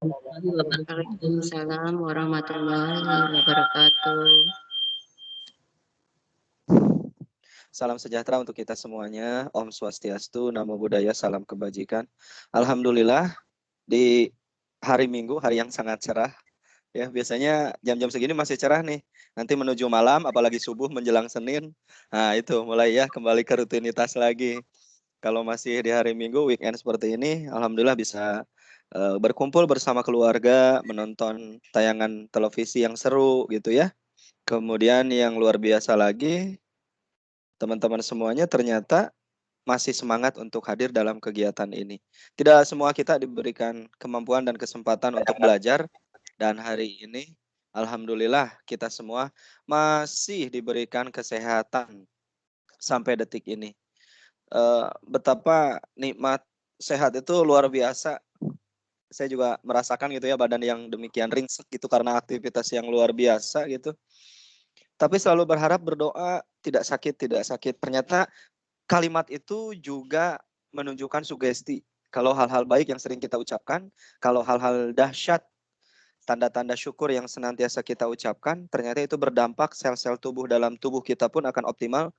Waalaikumsalam warahmatullahi wabarakatuh. Salam sejahtera untuk kita semuanya. Om Swastiastu, Namo Buddhaya, salam kebajikan. Alhamdulillah di hari Minggu, hari yang sangat cerah. Ya, biasanya jam-jam segini masih cerah nih. Nanti menuju malam, apalagi subuh menjelang Senin. Nah, itu mulai ya kembali ke rutinitas lagi. Kalau masih di hari Minggu, weekend seperti ini, alhamdulillah bisa berkumpul bersama keluarga, menonton tayangan televisi yang seru gitu ya. Kemudian yang luar biasa lagi, teman-teman semuanya ternyata masih semangat untuk hadir dalam kegiatan ini. Tidak semua kita diberikan kemampuan dan kesempatan untuk belajar, dan hari ini alhamdulillah kita semua masih diberikan kesehatan sampai detik ini. Betapa nikmat sehat itu luar biasa. Saya juga merasakan gitu ya, badan yang demikian ringsek gitu karena aktivitas yang luar biasa gitu. Tapi selalu berharap, berdoa, tidak sakit, tidak sakit. Ternyata kalimat itu juga menunjukkan sugesti. Kalau hal-hal baik yang sering kita ucapkan, kalau hal-hal dahsyat, tanda-tanda syukur yang senantiasa kita ucapkan, ternyata itu berdampak sel-sel tubuh dalam tubuh kita pun akan optimal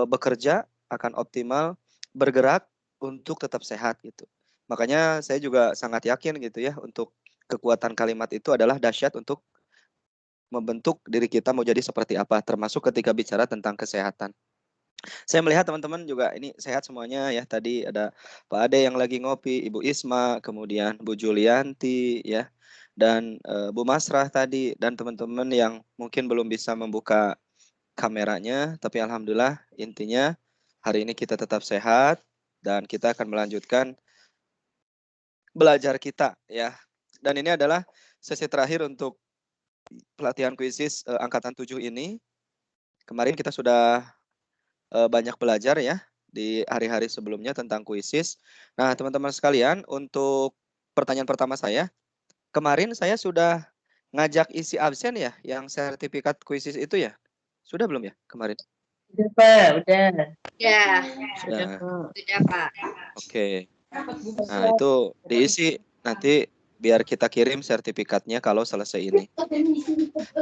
bekerja, akan optimal bergerak untuk tetap sehat gitu. Makanya saya juga sangat yakin gitu ya, untuk kekuatan kalimat itu adalah dahsyat untuk membentuk diri kita mau jadi seperti apa, termasuk ketika bicara tentang kesehatan. Saya melihat teman-teman juga ini sehat semuanya ya. Tadi ada Pak Ade yang lagi ngopi, Ibu Isma, kemudian Bu Julianti ya, dan Bu Masrah tadi, dan teman-teman yang mungkin belum bisa membuka kameranya, tapi alhamdulillah intinya hari ini kita tetap sehat dan kita akan melanjutkan belajar kita ya. Dan ini adalah sesi terakhir untuk pelatihan kuisis angkatan 7 ini. Kemarin kita sudah banyak belajar ya di hari-hari sebelumnya tentang kuisis. Nah, teman-teman sekalian, untuk pertanyaan pertama saya, kemarin saya sudah ngajak isi absen ya, yang sertifikat kuisis itu ya? Sudah belum ya kemarin? Udah, Pak, udah. Ya, Udah, Sudah. Pak. sudah Pak. Oke. Nah, itu diisi nanti biar kita kirim sertifikatnya kalau selesai ini.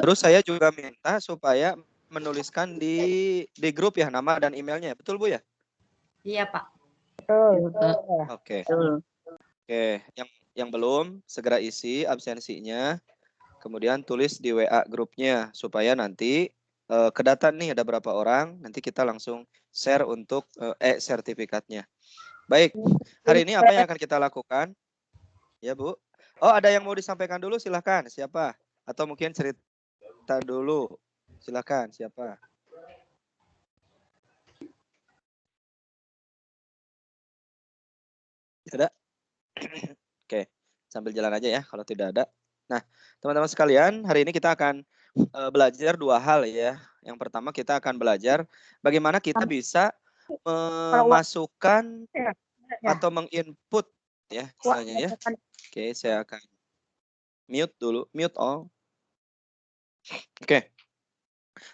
Terus saya juga minta supaya menuliskan di grup ya nama dan emailnya. Betul Bu ya? Iya Pak. Iya, Pak. Oke. Betul. Oke, yang belum segera isi absensinya, kemudian tulis di WA grupnya supaya nanti kedata nih ada berapa orang, nanti kita langsung share untuk sertifikatnya. Baik, hari ini apa yang akan kita lakukan? Ya Bu. Oh, ada yang mau disampaikan dulu, silahkan. Siapa? Atau mungkin cerita dulu. Silahkan, siapa? Ada? Oke, sambil jalan aja ya kalau tidak ada. Nah, teman-teman sekalian, hari ini kita akan belajar dua hal ya. Yang pertama kita akan belajar bagaimana kita bisa memasukkan atau menginput ya istilahnya ya. Oke, saya akan mute dulu, mute all. Oke.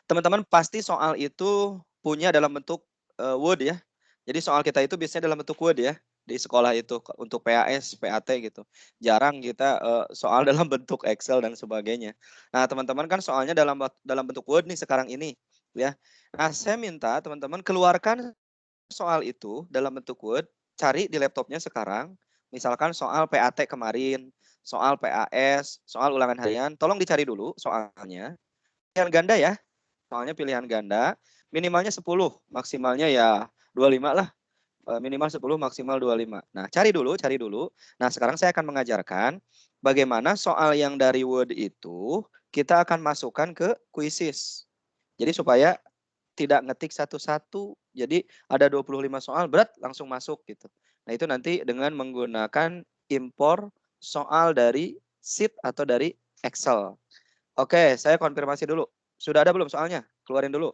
Teman-teman pasti soal itu punya dalam bentuk Word ya. Jadi soal kita itu biasanya dalam bentuk Word ya di sekolah itu untuk PAS, PAT gitu. Jarang kita soal dalam bentuk Excel dan sebagainya. Nah, teman-teman kan soalnya dalam bentuk Word nih sekarang ini ya. Nah, saya minta teman-teman keluarkan soal itu dalam bentuk Word, cari di laptopnya sekarang. Misalkan soal PAT kemarin, soal PAS, soal ulangan harian, tolong dicari dulu soalnya. Pilihan ganda ya. Soalnya pilihan ganda, minimalnya 10, maksimalnya ya 25 lah. Minimal 10, maksimal 25. Nah, cari dulu, cari dulu. Nah, sekarang saya akan mengajarkan bagaimana soal yang dari Word itu kita akan masukkan ke Quizzes. Jadi supaya tidak ngetik satu-satu. Jadi ada 25 soal, berat langsung masuk gitu. Nah, itu nanti dengan menggunakan impor soal dari sheet atau dari Excel. Oke, saya konfirmasi dulu. Sudah ada belum soalnya? Keluarin dulu.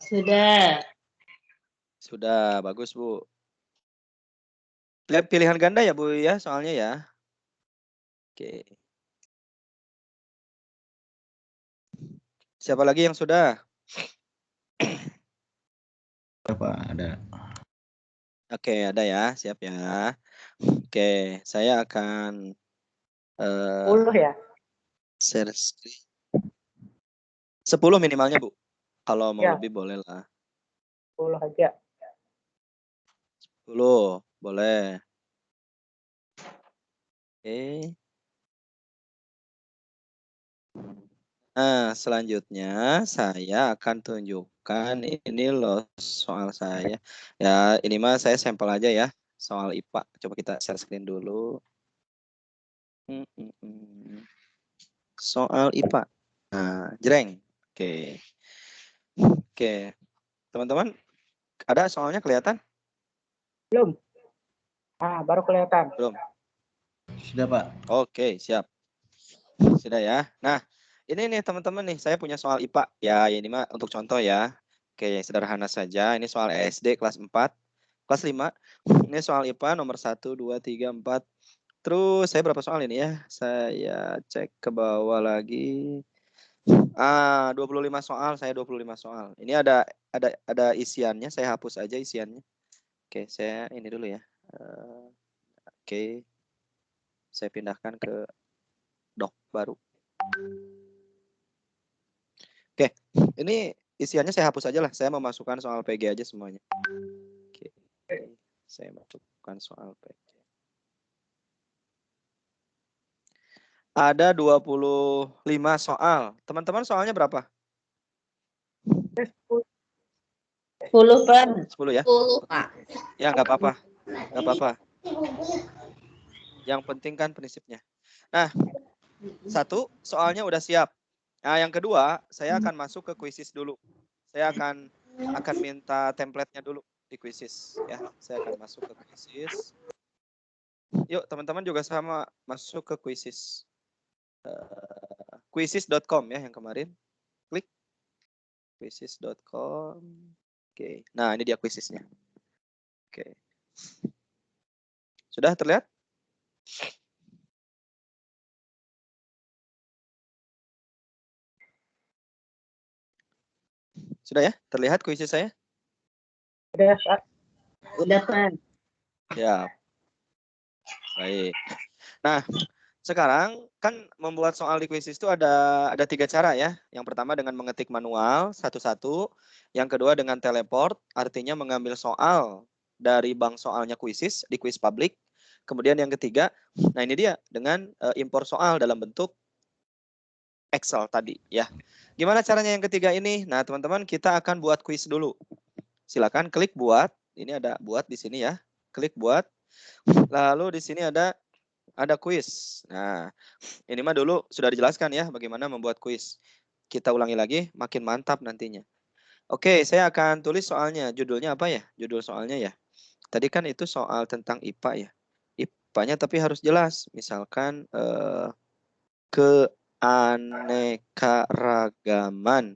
Sudah. Sudah, bagus Bu. Pilihan ganda ya Bu ya, soalnya ya. Oke. Siapa lagi yang sudah? Apa ada? Oke, ada ya, siap ya. Oke, saya akan 10 ya? share screen. 10 minimalnya, Bu. Kalau mau Ya, lebih boleh lah. 10 aja. 10, boleh. Oke. Nah, selanjutnya saya akan tunjukkan ini loh soal saya. Ya, ini mah saya sampel aja ya, soal IPA. Coba kita share screen dulu. Soal IPA. Nah, jreng. Oke. Oke. Teman-teman, ada soalnya kelihatan? Belum? Baru kelihatan. Belum? Sudah, Pak. Oke, siap. Sudah ya. Nah, ini nih teman-teman nih, saya punya soal IPA. Ya, ini mah untuk contoh ya. Oke, sederhana saja. Ini soal SD kelas 4, kelas 5. Ini soal IPA nomor 1, 2, 3, 4. Terus saya berapa soal ini ya? Saya cek ke bawah lagi. 25 soal, saya 25 soal. Ini ada isiannya, saya hapus aja isiannya. Oke, saya ini dulu ya. Oke. Saya pindahkan ke doc baru. Oke, ini isiannya saya hapus aja lah. Saya memasukkan soal PG aja semuanya. Oke, saya masukkan soal PG. Ada 25 soal. Teman-teman soalnya berapa? 10, Pak. 10 ya? 10, Pak. Ya, nggak apa-apa. Nggak apa-apa. Yang penting kan prinsipnya. Nah, satu, soalnya udah siap. Nah, yang kedua, saya akan masuk ke quizzes dulu. Saya akan minta template-nya dulu di quizzes ya. Saya akan masuk ke quizzes. Yuk, teman-teman juga sama masuk ke quizzes. Quizzes.com ya yang kemarin. Klik quizzes.com. Oke. Nah, ini dia quizzesnya. Oke. Sudah terlihat? Sudah ya? Terlihat quizzes saya? Udah, Pak. Udah, Pak. Ya. Baik. Nah, sekarang kan membuat soal di quizzes itu ada 3 cara ya. Yang pertama dengan mengetik manual satu-satu. Yang kedua dengan teleport, artinya mengambil soal dari bank soalnya quizzes di quiz public. Kemudian yang ketiga, nah ini dia dengan impor soal dalam bentuk Excel tadi ya. Gimana caranya yang ketiga ini? Nah, teman-teman kita akan buat quiz dulu. Silakan klik buat. Ini ada buat di sini ya. Klik buat. Lalu di sini ada quiz. Nah, ini mah dulu sudah dijelaskan ya bagaimana membuat quiz. Kita ulangi lagi, makin mantap nantinya. Oke, saya akan tulis soalnya. Judulnya apa ya? Judul soalnya ya. Tadi kan itu soal tentang IPA ya. IPA-nya tapi harus jelas. Misalkan keanekaragaman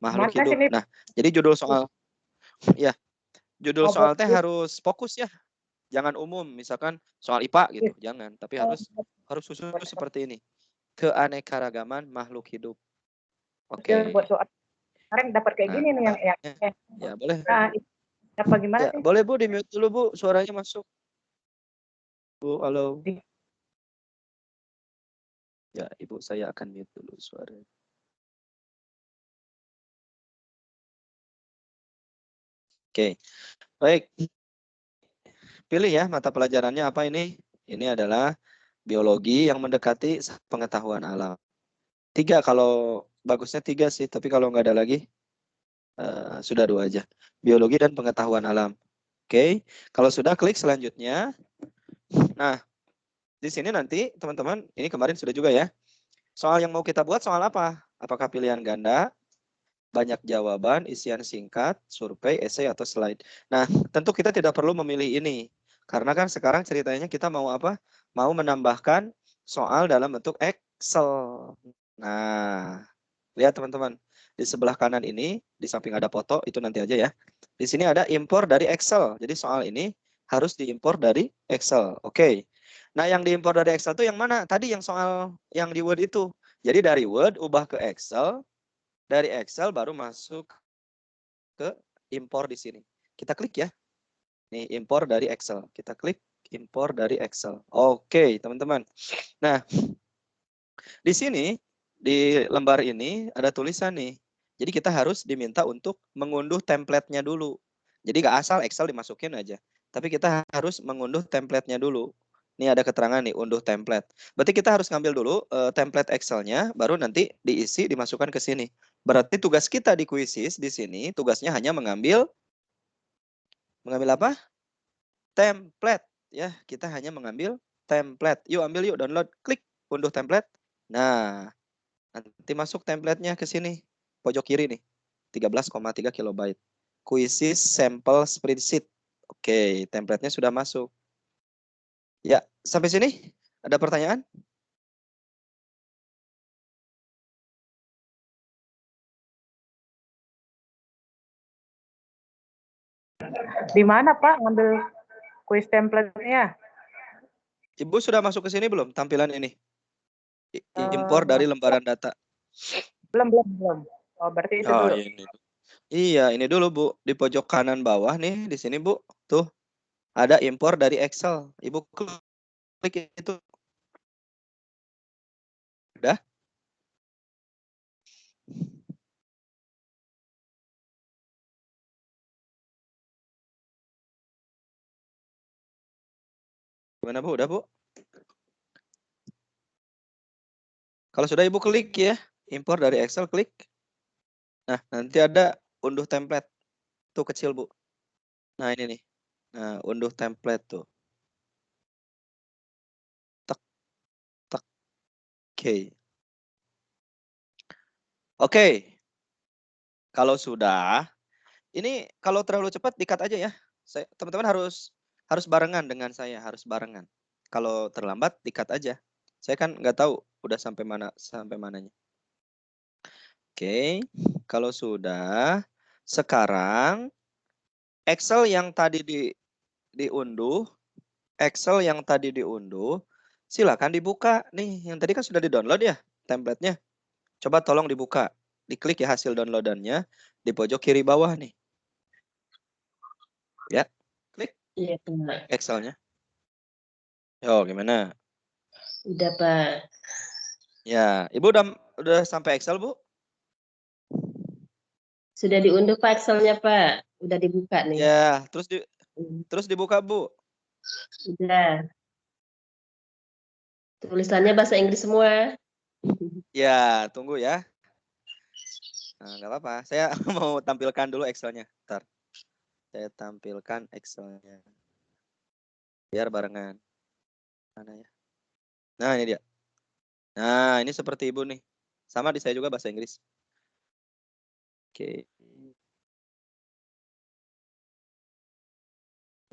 makhluk Markas hidup. ini. Nah, jadi judul soal ya, judul soal teh harus fokus ya. Jangan umum, misalkan soal IPA gitu, jangan. Tapi harus khusus seperti ini. Keanekaragaman makhluk hidup. Oke. Buat soal kemarin dapat kayak gini nih yang ya boleh. Nah, apa gimana Ya, sih? boleh Bu, di-mute dulu Bu, suaranya masuk. Bu, halo. Ya, Ibu saya akan mute dulu suaranya. Oke. Baik. Pilih ya mata pelajarannya apa ini? Ini adalah biologi yang mendekati pengetahuan alam. 3 kalau bagusnya 3 sih, tapi kalau nggak ada lagi sudah 2 aja. Biologi dan pengetahuan alam. Oke, kalau sudah klik selanjutnya. Nah, di sini nanti teman-teman, ini kemarin sudah juga ya. Soal yang mau kita buat soal apa? Apakah pilihan ganda, banyak jawaban, isian singkat, survei, esai, atau slide. Nah, tentu kita tidak perlu memilih ini. Karena kan sekarang ceritanya kita mau apa? Mau menambahkan soal dalam bentuk Excel. Nah, lihat teman-teman. Di sebelah kanan ini, di samping ada foto, itu nanti aja ya. Di sini ada impor dari Excel. Jadi soal ini harus diimpor dari Excel. Oke. Nah, yang diimpor dari Excel itu yang mana? Tadi yang soal yang di Word itu. Jadi dari Word ubah ke Excel. Dari Excel baru masuk ke impor di sini. Kita klik ya. Nih, impor dari Excel. Kita klik impor dari Excel. Oke, teman-teman. Nah, di sini, di lembar ini ada tulisan nih. Jadi kita harus diminta untuk mengunduh template-nya dulu. Jadi nggak asal Excel dimasukin aja. Tapi kita harus mengunduh template-nya dulu. Ini ada keterangan nih, unduh template. Berarti kita harus ngambil dulu template Excel-nya, baru nanti diisi, dimasukkan ke sini. Berarti tugas kita di Quizzes di sini, tugasnya hanya mengambil apa? Template. Ya, kita hanya mengambil template. Yuk ambil yuk, download, klik unduh template. Nah, nanti masuk template-nya ke sini, pojok kiri nih, 13,3 kilobyte. Quizzes sample spreadsheet. Oke, template-nya sudah masuk. Ya, sampai sini ada pertanyaan? Di mana Pak ngambil quiz template-nya? Ibu sudah masuk ke sini belum tampilan ini? Impor dari lembaran data. Belum. Oh, berarti itu Oh, dulu. ini. Iya, ini dulu Bu, di pojok kanan bawah nih, di sini Bu. Tuh, ada impor dari Excel. Ibu klik itu. Udah? Gimana Bu? Udah Bu? Kalau sudah Ibu klik ya, impor dari Excel, klik. Nah, nanti ada unduh template. Tuh kecil Bu. Nah, ini nih. Nah, unduh template tuh. Tek, tek. Oke. Oke. Kalau sudah, ini kalau terlalu cepat dikat aja ya. Teman-teman harus barengan dengan saya, harus barengan. Kalau terlambat dikat aja. Saya kan nggak tahu udah sampai mananya. Oke, kalau sudah, sekarang Excel yang tadi diunduh, silakan dibuka nih. Yang tadi kan sudah di-download ya template-nya. Coba tolong dibuka. Diklik ya hasil downloadannya di pojok kiri bawah nih. Ya, klik Iya, Pak. Excel-nya. Yo, gimana? Udah, Pak. Ya, Ibu udah sampai Excel, Bu? Sudah diunduh Pak Excel-nya, Pak. Udah dibuka nih. Ya, terus dibuka, Bu. Udah. Tulisannya bahasa Inggris semua. Ya, tunggu ya. Nah, nggak apa-apa. Saya mau tampilkan dulu Excel-nya. Bentar. Saya tampilkan Excel-nya. Biar barengan. Mana ya? Nah, ini dia. Nah, ini seperti Ibu nih. Sama di saya juga bahasa Inggris. Oke.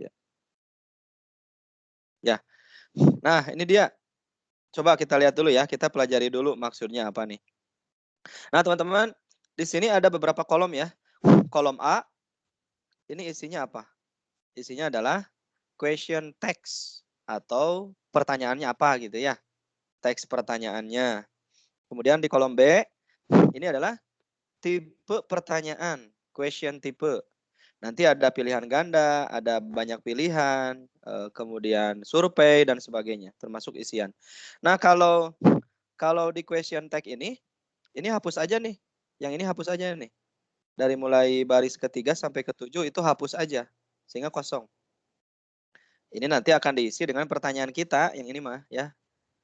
Ya. Ya. Nah, ini dia. Coba kita lihat dulu ya. Kita pelajari dulu maksudnya apa nih. Nah, teman-teman, di sini ada beberapa kolom ya. Kolom A, ini isinya apa? Isinya adalah question text atau pertanyaannya apa gitu ya. Teks pertanyaannya. Kemudian di kolom B, ini adalah tipe pertanyaan, question type. Nanti ada pilihan ganda, ada banyak pilihan, kemudian survei dan sebagainya, termasuk isian. Nah, kalau di question tag ini hapus aja nih. Yang ini hapus aja nih. Dari mulai baris ketiga sampai ketujuh itu hapus aja, sehingga kosong. Ini nanti akan diisi dengan pertanyaan kita, yang ini mah ya,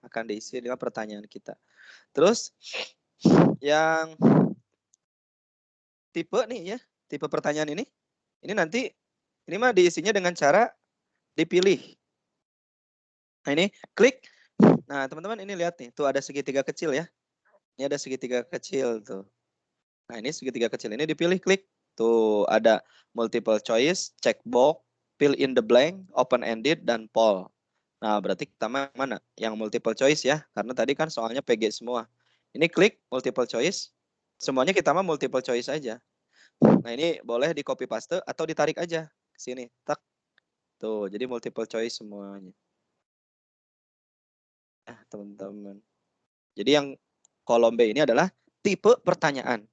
akan diisi dengan pertanyaan kita. Terus yang tipe nih ya, tipe pertanyaan ini nanti ini mah diisinya dengan cara dipilih. Nah ini klik. Nah teman-teman ini lihat nih, tuh ada segitiga kecil ya. Ini ada segitiga kecil tuh. Nah ini segitiga kecil ini dipilih, klik. Tuh ada multiple choice, checkbox, fill in the blank, open ended, dan poll. Nah berarti kita mana? Yang multiple choice ya, karena tadi kan soalnya PG semua. Ini klik multiple choice, semuanya kita mah multiple choice aja. Nah ini boleh di copy paste atau ditarik aja ke sini. Tak. Tuh, jadi multiple choice semuanya. Teman-teman. Jadi yang kolom B ini adalah tipe pertanyaan.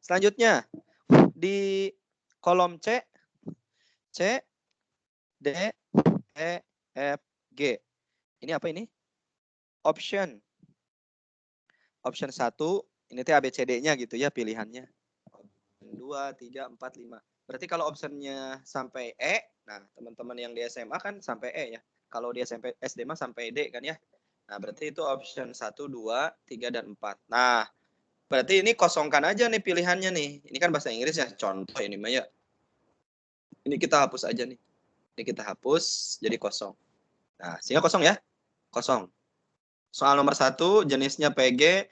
Selanjutnya di kolom C D, E, F, G. Ini apa ini? Option. Option 1, ini teh ABCD-nya gitu ya pilihannya. 2, 3, 4, 5. Berarti kalau optionnya sampai E, nah teman-teman yang di SMA kan sampai E ya. Kalau di SMP SD mah sampai D kan ya. Nah, berarti itu option 1, 2, 3, dan 4. Nah, berarti ini kosongkan aja nih pilihannya nih. Ini kan bahasa Inggris ya, contoh ini mah ya. Ini kita hapus aja nih. Ini kita hapus jadi kosong. Nah, sehingga kosong ya. Kosong. Soal nomor 1, jenisnya PG,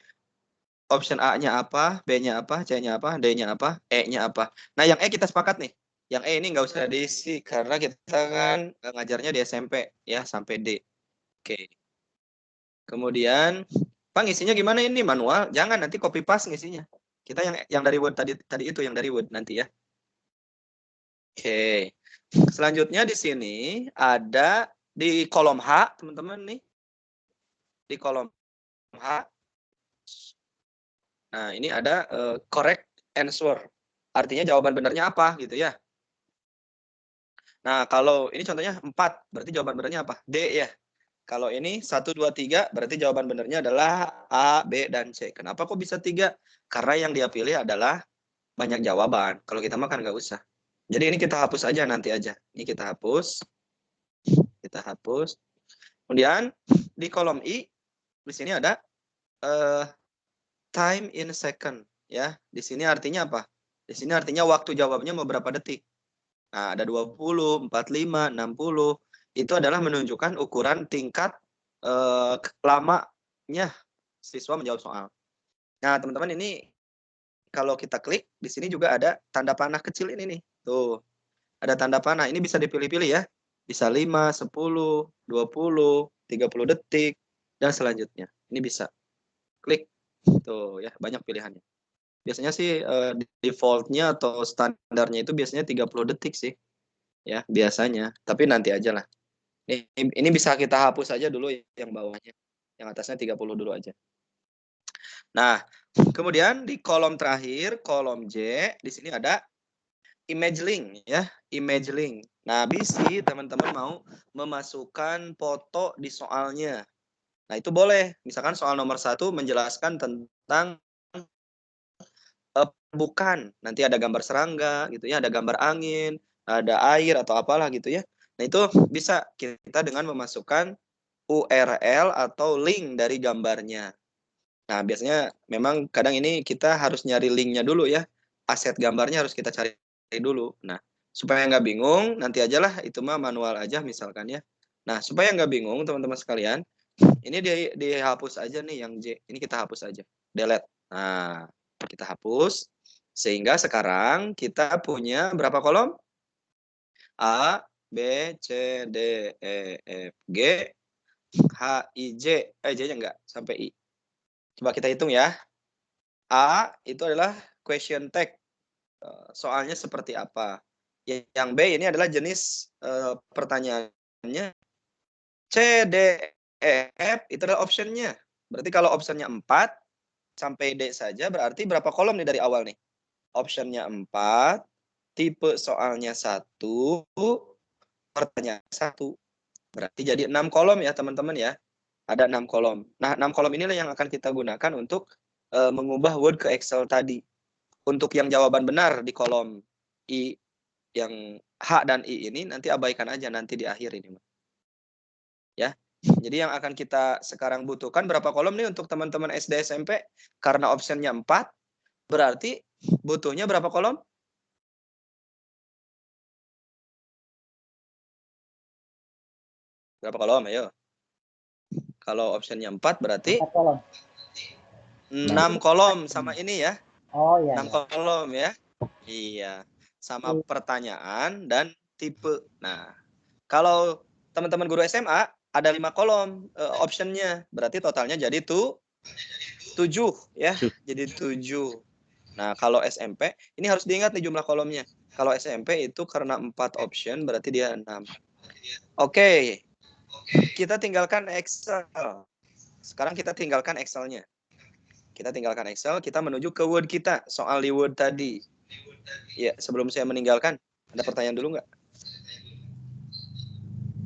option A-nya apa, B-nya apa, C-nya apa, D-nya apa, E-nya apa. Nah, yang E kita sepakat nih. Yang E ini nggak usah diisi karena kita kan ngajarnya di SMP ya sampai D. Oke. Kemudian, Pak ngisinya gimana ini manual? Jangan nanti copy paste ngisinya. Kita yang dari Word tadi itu yang dari Word nanti ya. Oke. Selanjutnya di sini ada di kolom H, teman-teman nih. Di kolom H. Nah, ini ada correct answer. Artinya jawaban benernya apa gitu ya. Nah, kalau ini contohnya 4, berarti jawaban benernya apa? D ya. Kalau ini 1, 2, 3, berarti jawaban benernya adalah A, B, dan C. Kenapa kok bisa 3? Karena yang dia pilih adalah banyak jawaban. Kalau kita makan nggak usah. Jadi ini kita hapus aja nanti aja. Ini kita hapus. Kita hapus. Kemudian di kolom I, di sini ada time in second. Ya, di sini artinya apa? Di sini artinya waktu jawabnya mau berapa detik. Nah, ada 20, 45, 60. Itu adalah menunjukkan ukuran tingkat lamanya siswa menjawab soal. Nah, teman-teman ini kalau kita klik, di sini juga ada tanda panah kecil ini nih. Tuh, ada tanda panah. Ini bisa dipilih-pilih ya. Bisa 5, 10, 20, 30 detik, dan selanjutnya. Ini bisa. Klik. Tuh ya, banyak pilihannya. Biasanya sih default-nya atau standarnya itu biasanya 30 detik sih. Ya, biasanya. Tapi nanti aja lah. Ini bisa kita hapus aja dulu yang bawahnya. Yang atasnya 30 dulu aja. Nah, kemudian di kolom terakhir, kolom J, di sini ada image link ya, image link. Nah, bisa teman-teman mau memasukkan foto di soalnya. Nah, itu boleh. Misalkan soal nomor 1 menjelaskan tentang bukan. Nanti ada gambar serangga gitu ya, ada gambar angin, ada air atau apalah gitu ya. Nah, itu bisa kita dengan memasukkan URL atau link dari gambarnya. Nah, biasanya memang kadang ini kita harus nyari linknya dulu ya. Aset gambarnya harus kita cari dulu. Nah, supaya nggak bingung, nanti aja lah itu mah manual aja misalkan ya. Nah, supaya nggak bingung teman-teman sekalian, ini dihapus aja nih yang J. Ini kita hapus aja. Delete. Nah, kita hapus. Sehingga sekarang kita punya berapa kolom? A, B, C, D, E, F, G, H, I, J. J-nya enggak, sampai I. Coba kita hitung ya. A itu adalah question tag. Soalnya seperti apa. Yang B ini adalah jenis pertanyaannya. C, D, E, F itu adalah optionnya. Berarti kalau optionnya 4 sampai D saja berarti berapa kolom nih dari awal nih? Optionnya 4, tipe soalnya 1, pertanyaan 1. Berarti jadi 6 kolom ya teman-teman ya. Ada 6 kolom. Nah, 6 kolom inilah yang akan kita gunakan untuk mengubah Word ke Excel tadi. Untuk yang jawaban benar di kolom I, yang H dan I ini nanti abaikan aja nanti di akhir ini. Ya. Jadi yang akan kita sekarang butuhkan berapa kolom nih untuk teman-teman SD SMP? Karena optionnya 4, berarti butuhnya berapa kolom? Berapa kolom? Ayo. Kalau optionnya 4 berarti 4 kolom. 6 kolom sama ini ya. Oh iya. 6 kolom ya. Iya. Sama pertanyaan dan tipe. Nah, kalau teman-teman guru SMA ada 5 kolom optionnya. Berarti totalnya jadi 7 ya. Jadi 7. Nah, kalau SMP ini harus diingat nih jumlah kolomnya. Kalau SMP itu karena 4 option berarti dia 6. Oke. Kita tinggalkan Excel. Sekarang kita tinggalkan Excel-nya. Kita tinggalkan Excel, kita menuju ke Word kita. Soal di Word tadi. Ya, sebelum saya meninggalkan, ada pertanyaan dulu nggak?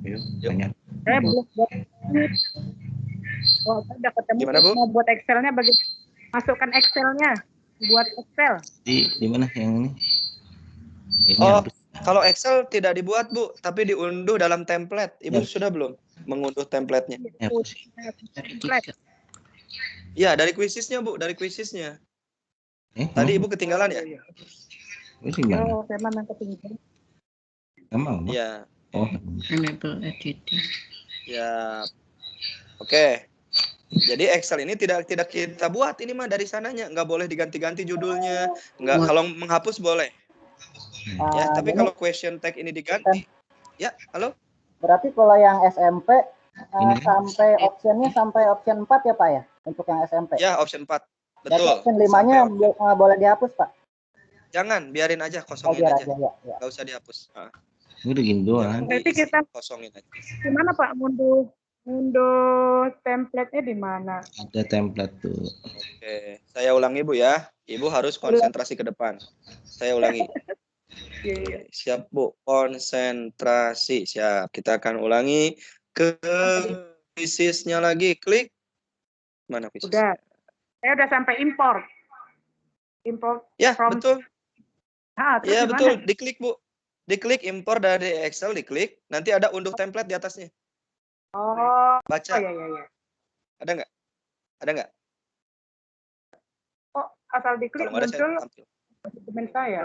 Ayo, Yuk. tanya. Saya belum buat. Oh, saya udah ketemu. Gimana, Bu? Mau buat Excelnya, masukkan Excelnya buat Excel. Di mana yang ini? Ini Oh, harus kalau Excel tidak dibuat, Bu, tapi diunduh dalam template. Ibu Ya. sudah belum mengunduh template-nya? ya, Template. Iya, dari quizisnya, Bu, dari quizisnya. Tadi Ibu ketinggalan ya? Itu gimana? Oh, saya mana ketinggalan. Emang? Iya. Oh, Enable editing. Ya. Oke. Jadi Excel ini tidak kita buat ini mah dari sananya, nggak boleh diganti-ganti judulnya, nggak. Buat. Kalau menghapus boleh, ya. Tapi Jadi kalau question tag ini diganti, ya, halo? berarti kalau yang SMP Ini kan? sampai optionnya sampai option 4 ya Pak ya? Untuk yang SMP. Ya, option 4. Berarti Betul. option 5-nya Sampai boleh dihapus Pak? jangan, biarin aja, Oh, kosongin biar aja. aja ya. Nggak usah dihapus. Udah gini doang. Berarti kita Kosongin aja. gimana Pak munduh template-nya di mana? Ada template tuh. Oke, saya ulangi Bu ya. Ibu harus konsentrasi ke depan. Saya ulangi. Oke, siap Bu, konsentrasi. Siap. Kita akan ulangi ke quizisnya lagi. Klik. Mana quizis? Udah. Saya udah sampai import. Import. Ya, from- betul. Terus Ya, gimana? betul. Diklik Bu. Diklik import dari Excel, diklik. Nanti ada unduh template di atasnya. Oh, Baca. iya. Ada nggak? Ada nggak? Oh, asal diklik Kalau nggak ada saya muncul tampil. dokumen saya.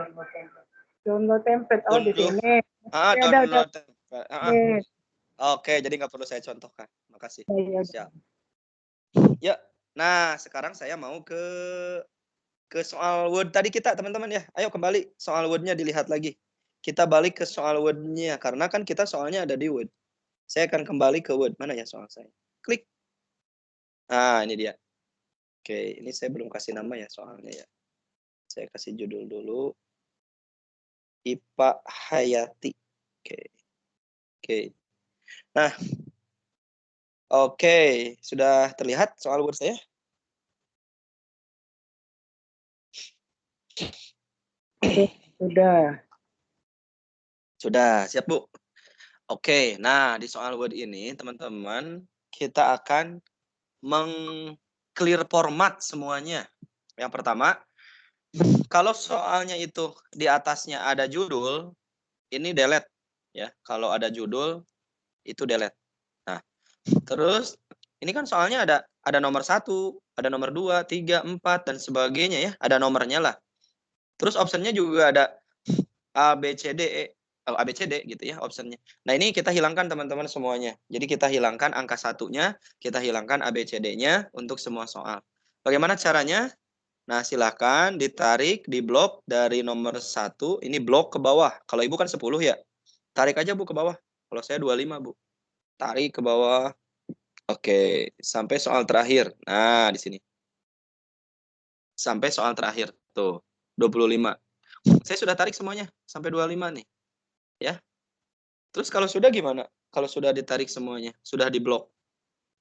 Download template. Oh, di Unduh. sini. Ah, Ya, udah. download template. Oke. Oke, jadi nggak perlu saya contohkan. Makasih. Iya. Siap. Ya, nah sekarang saya mau ke soal Word tadi kita, teman-teman ya. Ayo kembali, soal Word-nya dilihat lagi. Kita balik ke soal Word-nya, karena kan kita soalnya ada di Word. Saya akan kembali ke Word. Mana ya soal saya? Klik. Nah, ini dia. Oke, ini saya belum kasih nama ya soalnya ya. Saya kasih judul dulu. IPA Hayati. Oke. Nah, oke. Sudah terlihat soal Word saya? Udah. Sudah, siap Bu. Oke, nah di soal Word ini teman-teman kita akan meng-clear format semuanya. Yang pertama, kalau soalnya itu di atasnya ada judul, ini delete ya. Kalau ada judul itu delete. Nah, terus ini kan soalnya ada nomor 1, ada nomor 2, 3, 4 dan sebagainya ya, ada nomornya lah. Terus optionnya juga ada A, B, C, D, E. ABCD gitu ya optionnya. Nah ini kita hilangkan teman-teman semuanya. Jadi kita hilangkan angka satunya, kita hilangkan ABCD-nya untuk semua soal. Bagaimana caranya? Nah silahkan ditarik di blok dari nomor 1, ini blok ke bawah. Kalau ibu kan 10 ya, tarik aja Bu ke bawah. Kalau saya 25 Bu. Tarik ke bawah. Oke, sampai soal terakhir. Nah di sini. Sampai soal terakhir. Tuh, 25. Saya sudah tarik semuanya, sampai 25 nih. Ya. Terus kalau sudah gimana? Kalau sudah ditarik semuanya, sudah diblok.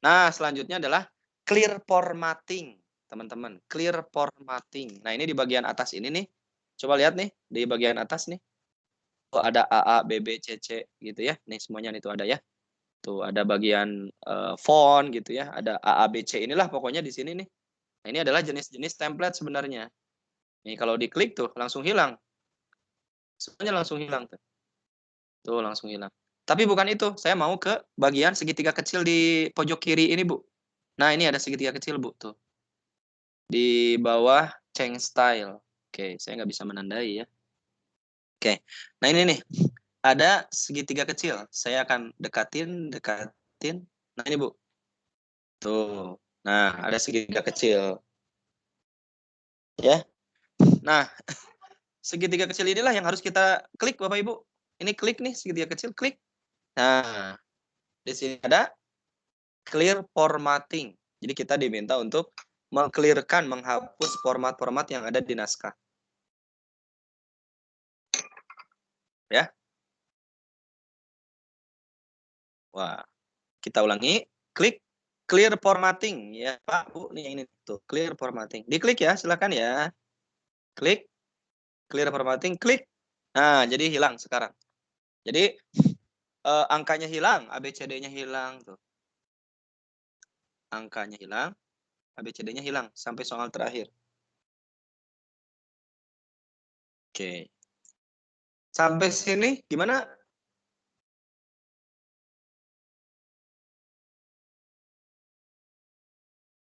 Nah, selanjutnya adalah clear formatting, teman-teman. Clear formatting. Nah, ini di bagian atas ini nih. Coba lihat nih, di bagian atas nih. Oh, ada AA, BB, CC gitu ya. Nih semuanya itu ada ya. Tuh, ada bagian font gitu ya. Ada AA, BC inilah pokoknya di sini nih. Nah, ini adalah jenis-jenis template sebenarnya. Nih, kalau diklik tuh langsung hilang. Semuanya langsung hilang tuh. Tuh, langsung hilang. Tapi bukan itu. Saya mau ke bagian segitiga kecil di pojok kiri ini, Bu. Nah, ini ada segitiga kecil, Bu. Tuh. Di bawah change style. Oke, saya nggak bisa menandai ya. Oke. Nah, ini nih. Ada segitiga kecil. Saya akan dekatin. Nah, ini, Bu. Tuh. Nah, ada segitiga kecil. Ya. Nah, segitiga kecil inilah yang harus kita klik, Bapak Ibu. Ini klik nih, segitiga kecil, klik. Nah, di sini ada clear formatting. Jadi kita diminta untuk meng-clearkan, menghapus format-format yang ada di naskah. Ya. Wah, kita ulangi. Klik clear formatting. Ya, Pak, Bu, nih ini tuh, clear formatting. Diklik ya, silakan ya. Klik clear formatting, klik. Nah, jadi hilang sekarang. Jadi angkanya hilang, ABCD-nya hilang tuh. Angkanya hilang, ABCD-nya hilang sampai soal terakhir. Oke. Sampai sini gimana?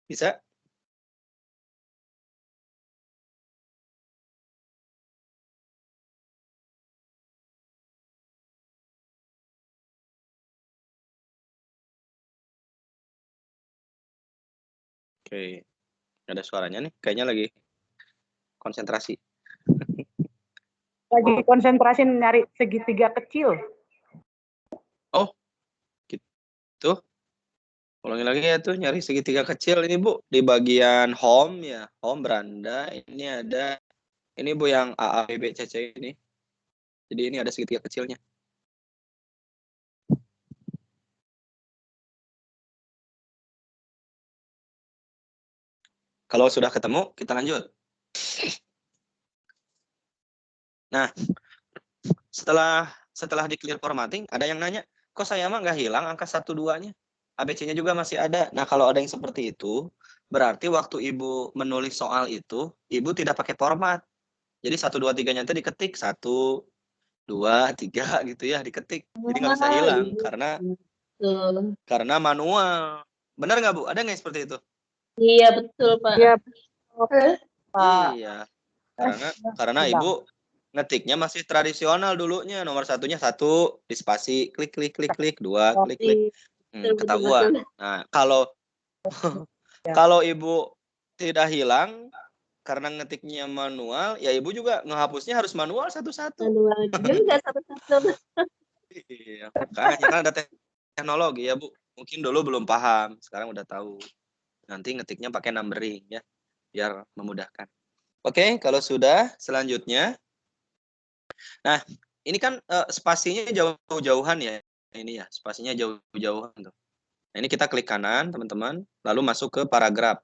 Bisa? Oke. Ada suaranya nih, kayaknya lagi konsentrasi. Lagi konsentrasi nyari segitiga kecil. Oh, gitu. Ulangi lagi ya tuh, nyari segitiga kecil ini Bu, di bagian home ya, home beranda. Ini ada, ini Bu yang A, B, B, C, C ini. Jadi ini ada segitiga kecilnya. Kalau sudah ketemu, kita lanjut. Nah, setelah di clear formatting, ada yang nanya, kok saya mah nggak hilang angka 1-2-nya? ABC-nya juga masih ada. Nah, kalau ada yang seperti itu, berarti waktu Ibu menulis soal itu, Ibu tidak pakai format. Jadi 1, 2, 3-nya itu diketik. 1, 2, 3 gitu ya, diketik. Jadi nggak bisa hilang, karena manual. Benar nggak Bu? Ada nggak seperti itu? Iya, betul Pak. Iya. Pak. Iya, karena Ibu ngetiknya masih tradisional dulunya. Nomor satunya 1, di spasi, klik, klik, klik, klik. 2, klik, klik. Ketahuan. Nah, kalau Ibu tidak hilang karena ngetiknya manual, ya Ibu juga ngehapusnya harus manual satu-satu. Manual juga satu-satu. Iya, makanya kan ada teknologi ya Bu. Mungkin dulu belum paham, sekarang udah tahu. Nanti ngetiknya pakai numbering ya, biar memudahkan. Oke, kalau sudah, selanjutnya. Nah, ini kan spasinya jauh-jauhan ya. Ini ya, spasinya jauh-jauhan tuh. Nah, ini kita klik kanan, teman-teman, lalu masuk ke paragraf.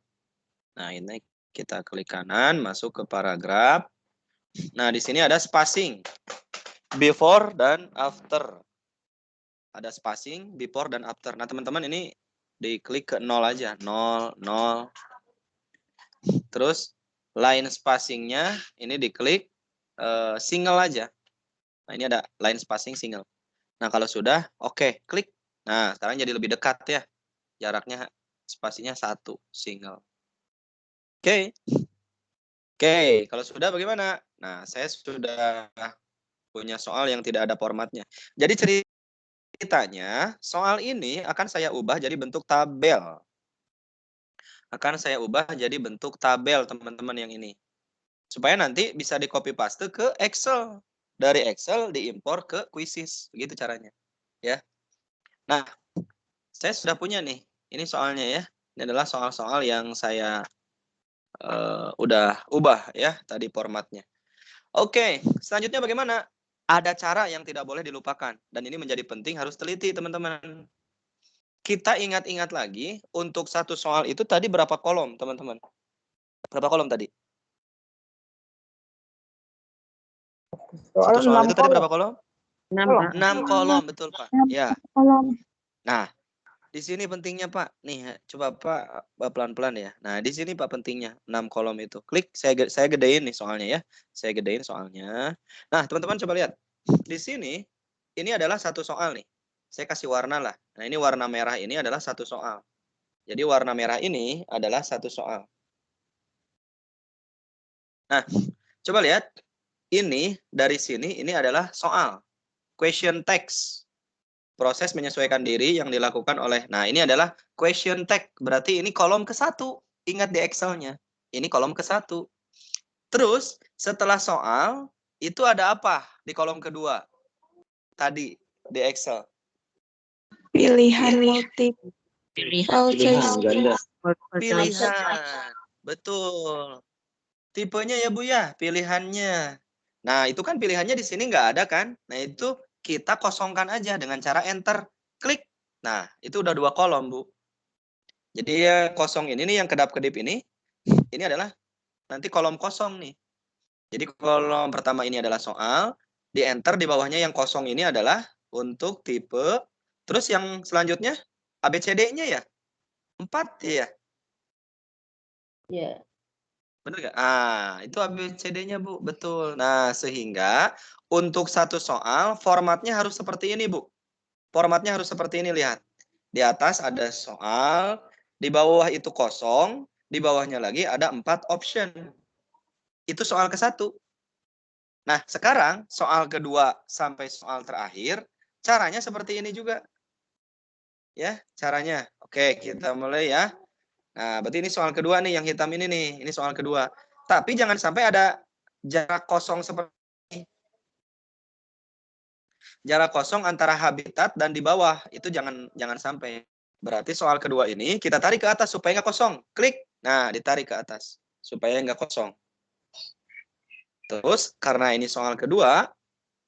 Nah, ini kita klik kanan, masuk ke paragraf. Nah, di sini ada spacing. Before dan after. Ada spacing, before dan after. Nah, teman-teman ini diklik ke 0 aja. 0, 0. Terus, line spacingnya ini diklik single aja. Nah, ini ada line spacing single. Nah, kalau sudah, oke, klik. Nah, sekarang jadi lebih dekat ya. Jaraknya, spasinya 1, single. Oke. Oke, kalau sudah bagaimana? Nah, saya sudah punya soal yang tidak ada formatnya. Jadi ceritanya, soal ini akan saya ubah jadi bentuk tabel. Akan saya ubah jadi bentuk tabel, teman-teman yang ini. Supaya nanti bisa di-copy paste ke Excel. Dari Excel diimpor ke Quizzes. Begitu caranya. Ya. Nah, saya sudah punya nih. Ini soalnya ya. Ini adalah soal-soal yang saya udah ubah ya tadi formatnya. Oke, selanjutnya bagaimana? Ada cara yang tidak boleh dilupakan. Dan ini menjadi penting, harus teliti teman-teman. Kita ingat-ingat lagi, untuk satu soal itu tadi berapa kolom teman-teman? Berapa kolom tadi? Satu soal itu tadi berapa kolom? 6 kolom, betul Pak. Ya. Kolom. Nah, di sini pentingnya Pak. Nih, coba Pak pelan-pelan ya. Nah, di sini Pak pentingnya 6 kolom itu. Klik, saya gedein nih soalnya ya. Saya gedein soalnya. Nah, teman-teman coba lihat. Di sini, ini adalah satu soal nih. Saya kasih warna lah. Nah, ini warna merah ini adalah satu soal. Jadi warna merah ini adalah satu soal. Nah, coba lihat. Ini, dari sini, ini adalah soal. Question text. Proses menyesuaikan diri yang dilakukan oleh, nah ini adalah question tag, berarti ini kolom ke-1, ingat di Excel-nya, ini kolom ke-1. Terus setelah soal, itu ada apa di kolom kedua? Tadi di Excel. Pilihan multiple choice. Pilihan, betul. Tipenya ya Bu ya, pilihannya. Nah itu kan pilihannya di sini nggak ada kan? Nah itu kita kosongkan aja dengan cara enter, klik. Nah, itu udah 2 kolom, Bu. Jadi ya kosong ini nih yang kedap-kedip ini adalah nanti kolom kosong nih. Jadi kolom pertama ini adalah soal, di enter di bawahnya yang kosong ini adalah Untuk tipe. Terus yang selanjutnya ABCD-nya ya? 4 ya? Ya. Bener nggak? Ah, itu ABCD-nya, Bu. Betul. Nah, sehingga untuk satu soal formatnya harus seperti ini, Bu. Formatnya harus seperti ini, lihat. Di atas ada soal, di bawah itu kosong, di bawahnya lagi ada 4 option. Itu soal ke-1. Nah, sekarang soal kedua sampai soal terakhir, caranya seperti ini juga. Ya, caranya. Oke, kita mulai ya. Nah, berarti ini soal kedua nih, yang hitam ini nih. Ini soal kedua. Tapi jangan sampai ada jarak kosong seperti ini. Jarak kosong antara habitat dan di bawah. Itu jangan sampai. Berarti soal kedua ini kita tarik ke atas supaya nggak kosong. Klik. Nah, ditarik ke atas. Supaya nggak kosong. Terus, karena ini soal kedua,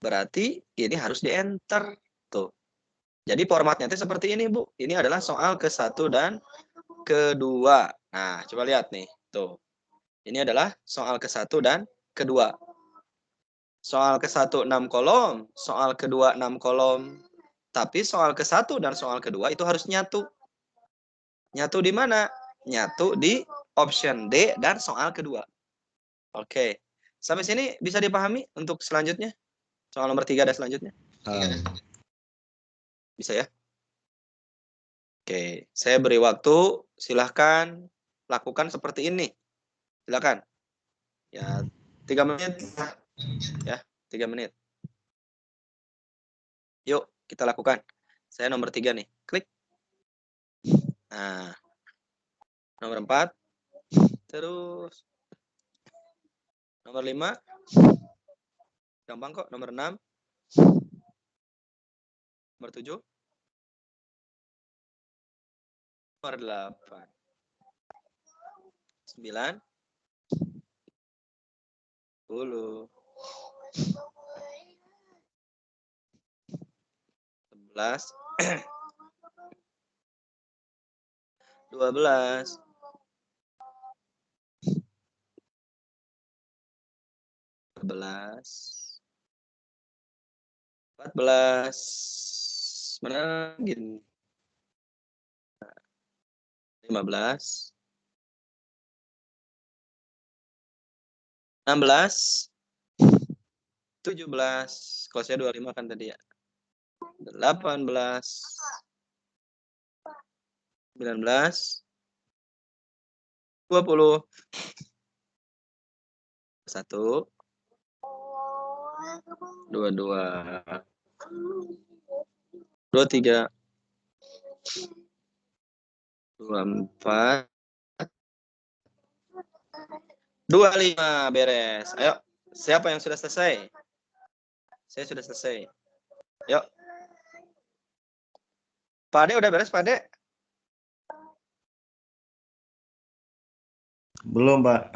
berarti ini harus di-enter. Tuh. Jadi formatnya itu seperti ini, Bu. Ini adalah soal ke-1 dan kedua. Nah, coba lihat nih. Tuh. Ini adalah soal ke-1 dan kedua. Soal ke-1 6 kolom, soal kedua 6 kolom. Tapi soal ke-1 dan soal kedua itu harus nyatu. Nyatu di mana? Nyatu di option D dan soal kedua. Oke. Sampai sini bisa dipahami untuk selanjutnya? Soal nomor 3 dan selanjutnya? Bisa ya? Oke, saya beri waktu, silahkan lakukan seperti ini. Silakan. Ya, 3 menit. Ya, 3 menit. Yuk, kita lakukan. Saya nomor 3 nih. Klik. Nah, nomor 4. Terus. Nomor 5. Gampang kok. Nomor 6. Nomor 7. Nomor 8. 9. 10. 11. 12. 13. 14. Mana gini? 15. 16. 17. Kalau saya 25 kan tadi ya. 18. 19. 20. 1. 22. 23. 24. 25. Beres. Ayo. Siapa yang sudah selesai? Saya sudah selesai. Yuk. Pak Ade udah beres, Pak Ade? Belum, Pak.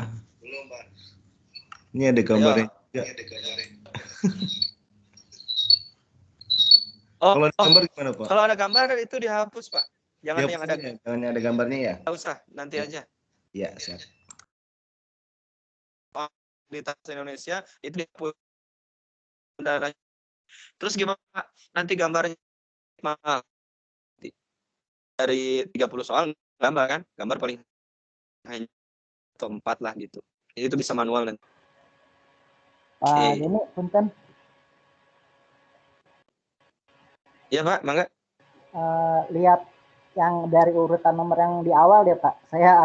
Ini ada gambarnya juga. Oh, Kalau ada gambar gimana, Pak? kalau ada gambar itu dihapus, Pak. Jangan yang ada. Jangan yang ada gambarnya ya? Nggak usah, nanti aja. Iya, siap. Di tas Indonesia itu dihapus. Terus gimana, Pak? Nanti gambarnya mahal. Dari 30 soal gambar kan? Gambar paling hanya 4 lah gitu. Itu bisa manual nanti. Pak Denny, punten. Iya, Pak, mangga. Lihat yang dari urutan nomor yang di awal deh, Pak. Saya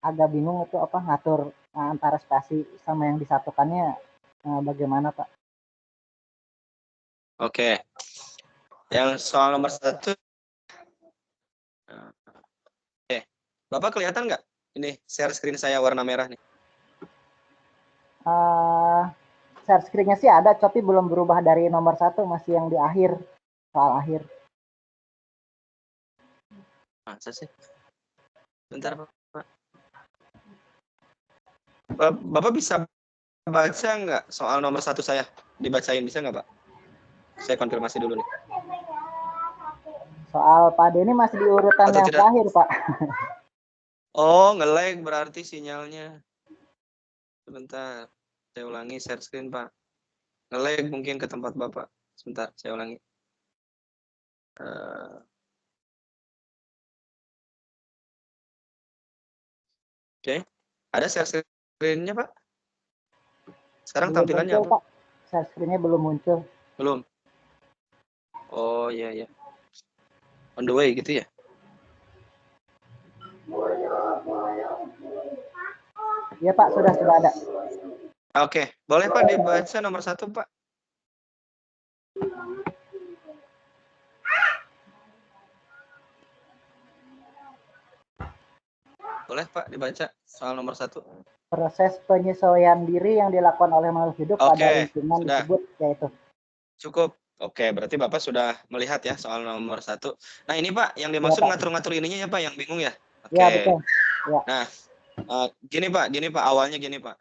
agak bingung itu apa ngatur antara spasi sama yang disatukannya bagaimana, Pak? Oke. Yang soal nomor 1. Bapak kelihatan nggak? Ini share screen saya warna merah nih. Share screen-nya sih ada, tapi belum berubah dari nomor 1, masih yang di akhir, soal akhir. Masa sih? Bentar, Pak. Bapak bisa baca nggak soal nomor 1 saya? Dibacain bisa nggak, Pak? Saya konfirmasi dulu nih. Soal Pak Denny masih di urutan yang terakhir, Pak. Oh, nge-lag berarti sinyalnya. Sebentar, saya ulangi share screen, Pak. Nge-lag mungkin ke tempat Bapak. Sebentar, saya ulangi. Oke. Ada share screen-nya, Pak? Sekarang Belum tampilannya muncul, apa? Pak. Share screen-nya belum muncul. Belum. Oh, iya, iya. On the way gitu ya? Iya, Pak, sudah ada. Oke. Boleh, Pak, dibaca nomor 1, Pak? Boleh, Pak, dibaca soal nomor 1. Proses penyesuaian diri yang dilakukan oleh makhluk hidup pada Oke, lingkungan sudah. disebut yaitu. Cukup. Oke, berarti Bapak sudah melihat ya soal nomor 1. Nah, ini Pak, yang dimaksud Pak. ngatur-ngatur ininya ya Pak, yang bingung ya? Oke. Iya, betul. Ya. Nah, gini Pak, awalnya gini Pak.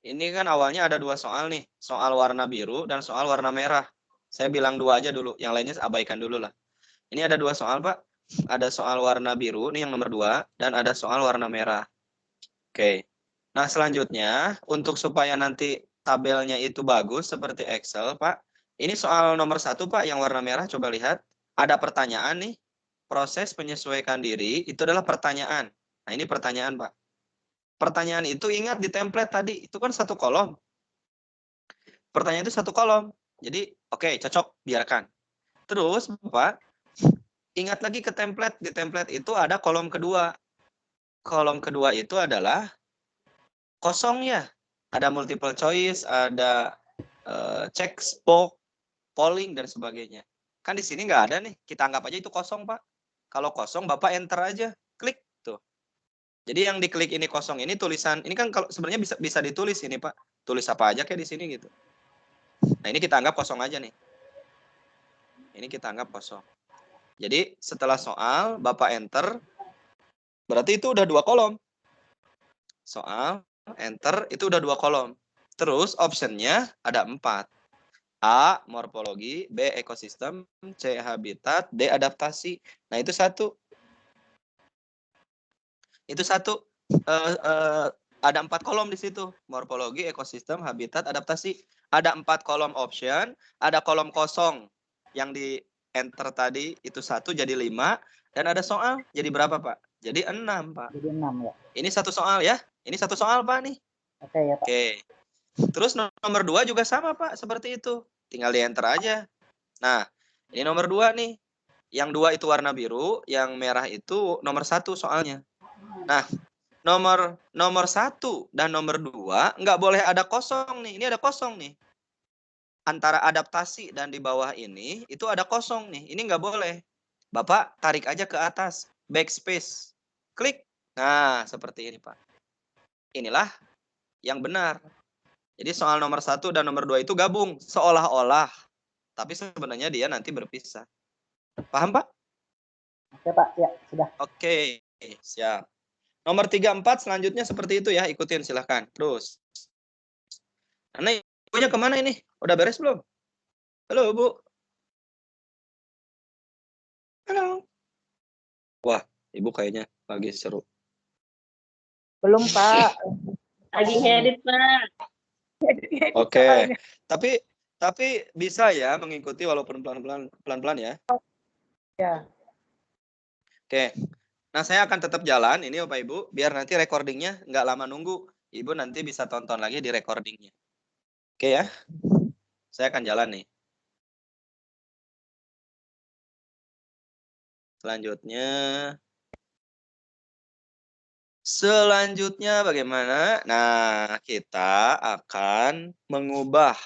Ini kan awalnya ada 2 soal nih, soal warna biru dan soal warna merah. Saya bilang 2 aja dulu, yang lainnya abaikan dulu lah. Ini ada 2 soal Pak, ada soal warna biru, nih yang nomor 2, dan ada soal warna merah. Oke. Nah, selanjutnya, untuk supaya nanti tabelnya itu bagus seperti Excel Pak, ini soal nomor 1 Pak, yang warna merah, coba lihat. Ada pertanyaan nih, proses penyesuaikan diri, itu adalah pertanyaan. Nah, ini pertanyaan Pak. Pertanyaan itu ingat di template tadi, itu kan 1 kolom. Pertanyaan itu 1 kolom. Jadi, oke, cocok, biarkan. Terus, Bapak, ingat lagi ke template. Di template itu ada kolom kedua. Kolom kedua itu adalah kosongnya. Ada multiple choice, ada check box, polling, dan sebagainya. Kan di sini nggak ada nih. Kita anggap aja itu kosong, Pak. Kalau kosong, Bapak enter aja. Klik. Tuh. Jadi yang diklik ini kosong, ini tulisan. Ini kan kalau sebenarnya bisa ditulis ini, Pak. Tulis apa aja kayak di sini gitu. Nah, ini kita anggap kosong aja nih. Ini kita anggap kosong. Jadi setelah soal, Bapak enter. Berarti itu udah 2 kolom. Soal, enter, itu udah 2 kolom. Terus optionnya ada 4. A, morfologi, B, ekosistem, C, habitat, D, adaptasi. Nah, itu 1. Itu 1. Ada 4 kolom di situ. Morfologi, ekosistem, habitat, adaptasi. Ada 4 kolom option, ada kolom kosong yang di enter tadi, itu 1 jadi 5, dan ada soal, jadi berapa, Pak? Jadi 6, Pak. Jadi 6 ya. Ini 1 soal ya. Ini 1 soal, Pak, nih. Oke ya, Pak. Oke. Terus nomor 2 juga sama, Pak, seperti itu. Tinggal di enter aja. Nah, ini nomor 2 nih. Yang 2 itu warna biru, yang merah itu nomor 1 soalnya. Nah, nomor 1 dan nomor 2 nggak boleh ada kosong nih. Ini ada kosong nih. Antara adaptasi dan di bawah ini, itu ada kosong nih. Ini nggak boleh. Bapak tarik aja ke atas. Backspace. Klik. Nah, seperti ini, Pak. Inilah yang benar. Jadi soal nomor 1 dan nomor 2 itu gabung. Seolah-olah. Tapi sebenarnya dia nanti berpisah. Paham, Pak? Oke, Pak. Ya, sudah. Oke, siap. Nomor 3, 4 selanjutnya seperti itu ya. Ikutin silahkan. Terus. Nah, ibunya kemana ini? Udah beres belum? Halo, Bu. Halo. Wah, Ibu kayaknya lagi seru. Belum, Pak. Lagi ngedit, Pak. Oke. Tapi bisa ya mengikuti walaupun pelan-pelan ya. Ya. Oke. Nah, saya akan tetap jalan ini Bapak Ibu, biar nanti recordingnya nggak lama nunggu. Ibu nanti bisa tonton lagi di recordingnya. Oke ya. Saya akan jalan nih. Selanjutnya bagaimana? Nah, kita akan mengubah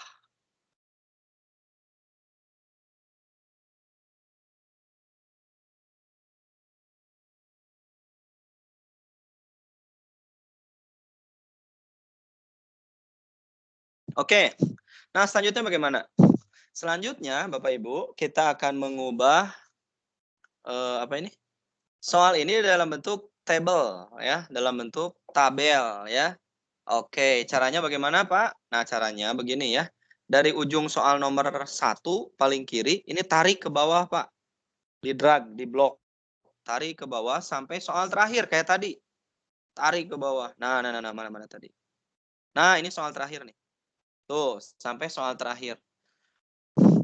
Oke. Nah, selanjutnya bagaimana? Selanjutnya, Bapak Ibu, kita akan mengubah apa ini? Soal ini dalam bentuk table ya, dalam bentuk tabel ya. Oke, caranya bagaimana, Pak? Nah, caranya begini ya. Dari ujung soal nomor 1 paling kiri, ini tarik ke bawah, Pak. Di drag, di blok. Tarik ke bawah sampai soal terakhir kayak tadi. Tarik ke bawah. Nah, mana tadi? Nah, ini soal terakhir nih. Tuh, sampai soal terakhir.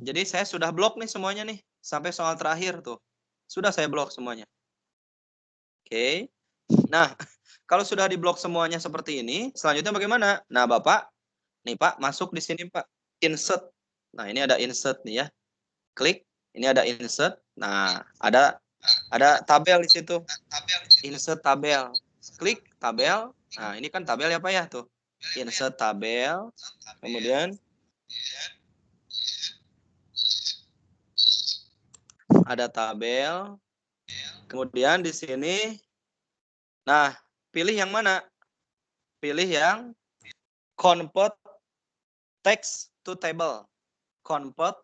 Jadi saya sudah blok nih semuanya nih. sampai soal terakhir tuh. Sudah saya blok semuanya. Oke. Nah, kalau sudah diblok semuanya seperti ini, selanjutnya bagaimana? Nah, Bapak, nih Pak, masuk di sini Pak, insert. Nah, ini ada insert nih ya. Klik, ini ada insert. Nah, ada tabel di situ. Insert tabel. Klik tabel. Nah, ini kan tabel ya Pak ya tuh. Insert tabel. Kemudian ada tabel. Kemudian di sini, nah, pilih yang mana? Pilih yang convert text to table. Convert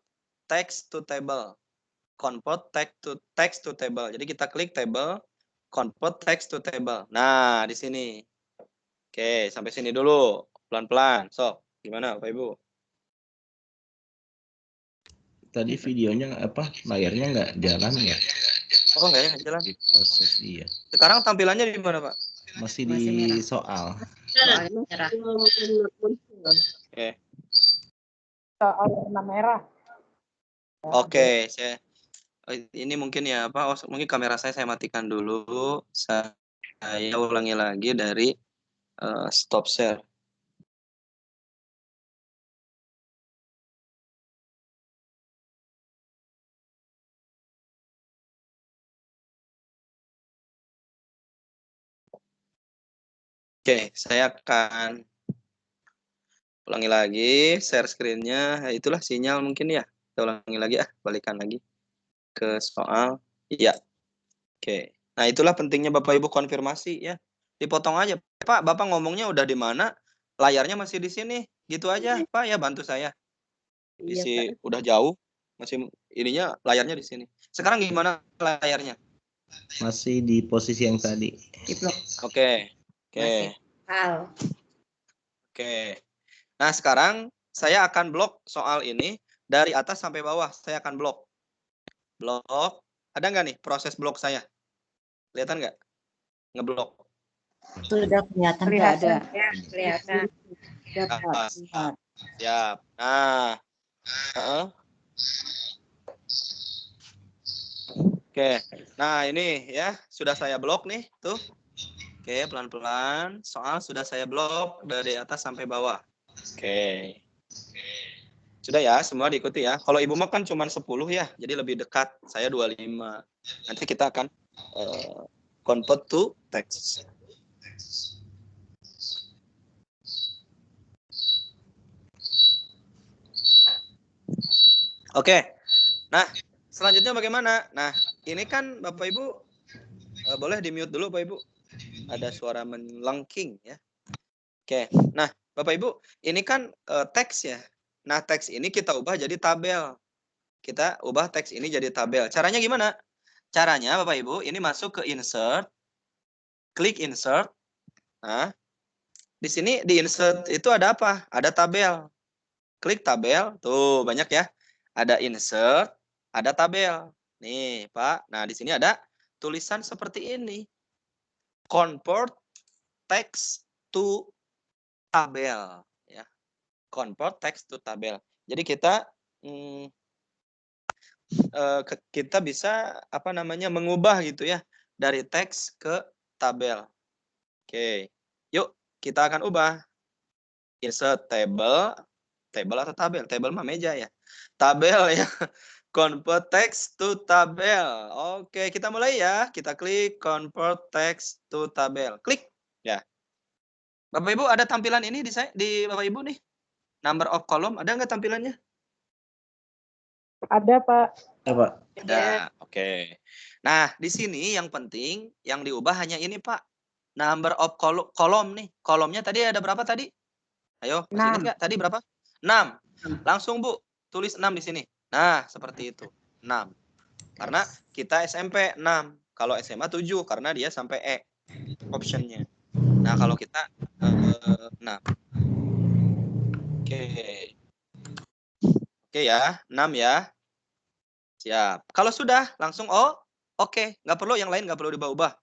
text to table. Convert text to table. Jadi kita klik table, convert text to table. Nah, di sini. Oke, sampai sini dulu. Pelan-pelan. So, gimana Bapak Ibu? Tadi videonya layarnya nggak jalan ya? Oh, kayaknya nggak jalan. Di proses iya. Sekarang tampilannya di mana, Pak? Masih di soal. Soalnya merah. Oke. Soal warna merah. Oke, ini mungkin ya Pak, mungkin kamera saya matikan dulu. Saya ulangi lagi dari stop share. Oke, saya akan ulangi lagi share screen-nya. Itulah sinyal mungkin ya. Kita ulangi lagi balikan lagi ke soal. Iya. Oke. Nah, itulah pentingnya Bapak Ibu konfirmasi ya. Dipotong aja. Pak, Bapak ngomongnya udah di mana? Layarnya masih di sini. Gitu aja, Pak ya, bantu saya. Iya, Pak. Udah jauh. Masih ininya layarnya di sini. Sekarang gimana layarnya? Masih di posisi yang tadi. Di blok. Oke. Masih. Oke. Nah, sekarang saya akan blok soal ini dari atas sampai bawah. Saya akan blok. Blok. Ada nggak nih proses blok saya? Kelihatan nggak? Ngeblok. Sudah kelihatan. Kelihatan. Ya, kelihatan. Siap. Nah. Oke. Nah, ini ya sudah saya blok nih, tuh. Oke, pelan-pelan. Soal sudah saya blok dari atas sampai bawah. Oke. Sudah ya, semua diikuti ya. Kalau Ibu mah kan cuma 10 ya, jadi lebih dekat. Saya 25. Nanti kita akan convert to text. Oke. Nah, selanjutnya bagaimana? Nah, ini kan Bapak Ibu boleh di-mute dulu Bapak Ibu. Ada suara melengking ya. Oke. Nah, Bapak Ibu, ini kan teks ya. Nah, teks ini kita ubah jadi tabel. Kita ubah teks ini jadi tabel. Caranya gimana? Caranya Bapak Ibu, ini masuk ke insert. Klik insert. Nah, di sini di insert itu ada apa? Ada tabel. Klik tabel. Tuh, banyak ya. Ada insert, ada tabel. Nih, Pak. Nah, di sini ada tulisan seperti ini. Convert text to tabel ya. Convert text to tabel. Jadi kita kita bisa mengubah gitu ya dari teks ke tabel. Oke. Yuk, kita akan ubah. Insert table atau tabel? Table mah meja ya. Tabel ya. Convert text to tabel. Oke, kita mulai ya. Kita klik convert text to tabel. Klik. Ya. Bapak Ibu ada tampilan ini di Bapak Ibu nih. Number of column ada nggak tampilannya? Ada, Pak. Ada. Oke. Nah, di sini yang penting yang diubah hanya ini, Pak. Number of kolom nih. Kolomnya tadi ada berapa tadi? Ayo, masih ingat nggak? Tadi berapa? 6. Langsung Bu, tulis 6 di sini. Nah, seperti itu. 6. Karena kita SMP 6. Kalau SMA 7 karena dia sampai E optionnya. Nah, kalau kita 6. Oke. Oke ya, 6 ya. Siap. Kalau sudah, langsung oke. Nggak perlu yang lain, nggak perlu diubah-ubah.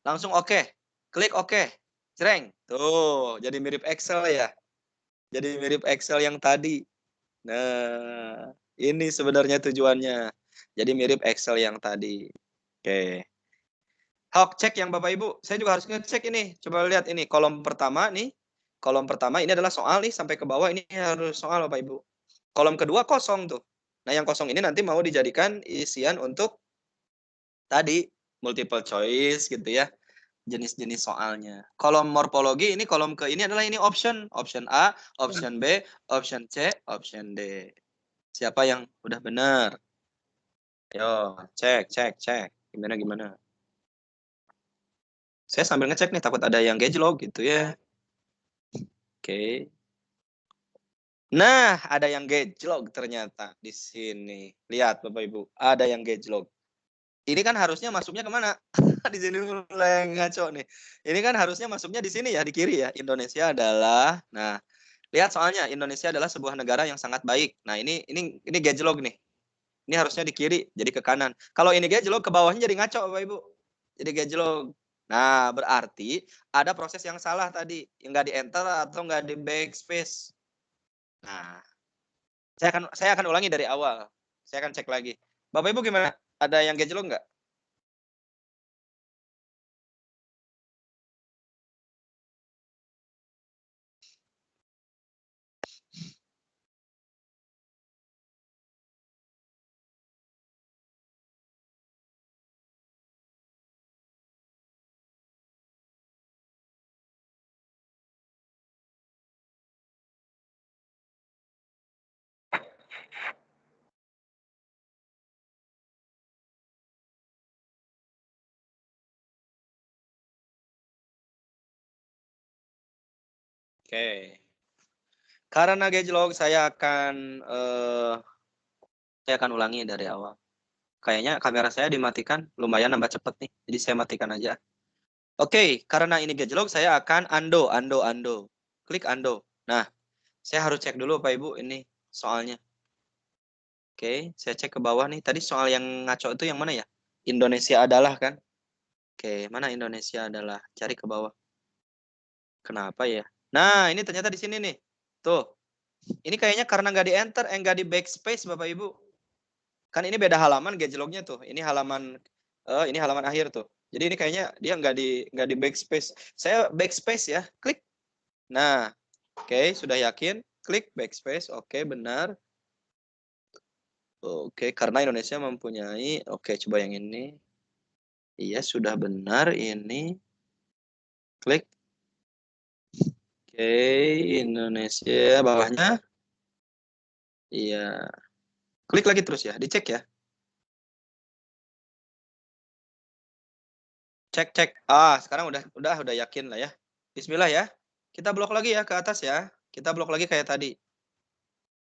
Langsung oke. Klik oke. Jreng. Tuh, jadi mirip Excel ya. Jadi mirip Excel yang tadi. Nah, ini sebenarnya tujuannya. Jadi mirip Excel yang tadi. Oke. Hawk cek yang Bapak Ibu. Saya juga harus ngecek ini. Coba lihat ini kolom pertama nih. Kolom pertama ini adalah soal nih sampai ke bawah ini harus soal Bapak Ibu. Kolom kedua kosong tuh. Nah, yang kosong ini nanti mau dijadikan isian untuk tadi multiple choice gitu ya. Jenis-jenis soalnya. Kolom morfologi ini kolom ke ini adalah ini option. Option A, option B, option C, option D. Siapa yang udah benar? Yo, cek. Gimana? Saya sambil ngecek nih, takut ada yang gejlok gitu ya. Oke. Nah, ada yang gejlok ternyata di sini. Lihat Bapak Ibu, ada yang gejlok. Ini kan harusnya masuknya kemana? Di sini mulai ngaco nih. Ini kan harusnya masuknya di sini ya, di kiri ya. Indonesia adalah, nah, lihat soalnya Indonesia adalah sebuah negara yang sangat baik. Nah, ini gejlok nih. Ini harusnya di kiri, jadi ke kanan. Kalau ini gejlok, ke bawahnya jadi ngaco Bapak Ibu. Jadi gejlok. Nah, berarti ada proses yang salah tadi. Yang nggak di enter atau nggak di backspace. Nah, saya akan ulangi dari awal. Saya akan cek lagi. Bapak Ibu gimana? Ada yang gejlok nggak? Oke. Karena gejlok saya akan ulangi dari awal. Kayaknya kamera saya dimatikan, lumayan nambah cepet nih. Jadi saya matikan aja. Oke, karena ini gejlok saya akan undo. Klik undo. Nah, saya harus cek dulu Pak Ibu ini soalnya. Oke, saya cek ke bawah nih. Tadi soal yang ngaco itu yang mana ya? Indonesia adalah kan? Oke, mana Indonesia adalah? Cari ke bawah. Kenapa ya? Nah, ini ternyata di sini nih. Tuh. Ini kayaknya karena nggak di enter, nggak di backspace Bapak Ibu. Kan ini beda halaman gejloknya tuh. Ini halaman akhir tuh. Jadi ini kayaknya dia nggak di backspace. Saya backspace ya, klik. Nah, oke, sudah yakin. Klik backspace, oke benar. Oke, karena Indonesia mempunyai, oke coba yang ini. Iya, sudah benar ini. Klik. Oke, Indonesia bawahnya. Iya. Klik lagi terus ya, dicek ya. Cek. Ah, sekarang udah yakin lah ya. Bismillah ya. Kita blok lagi ya ke atas ya. Kita blok lagi kayak tadi.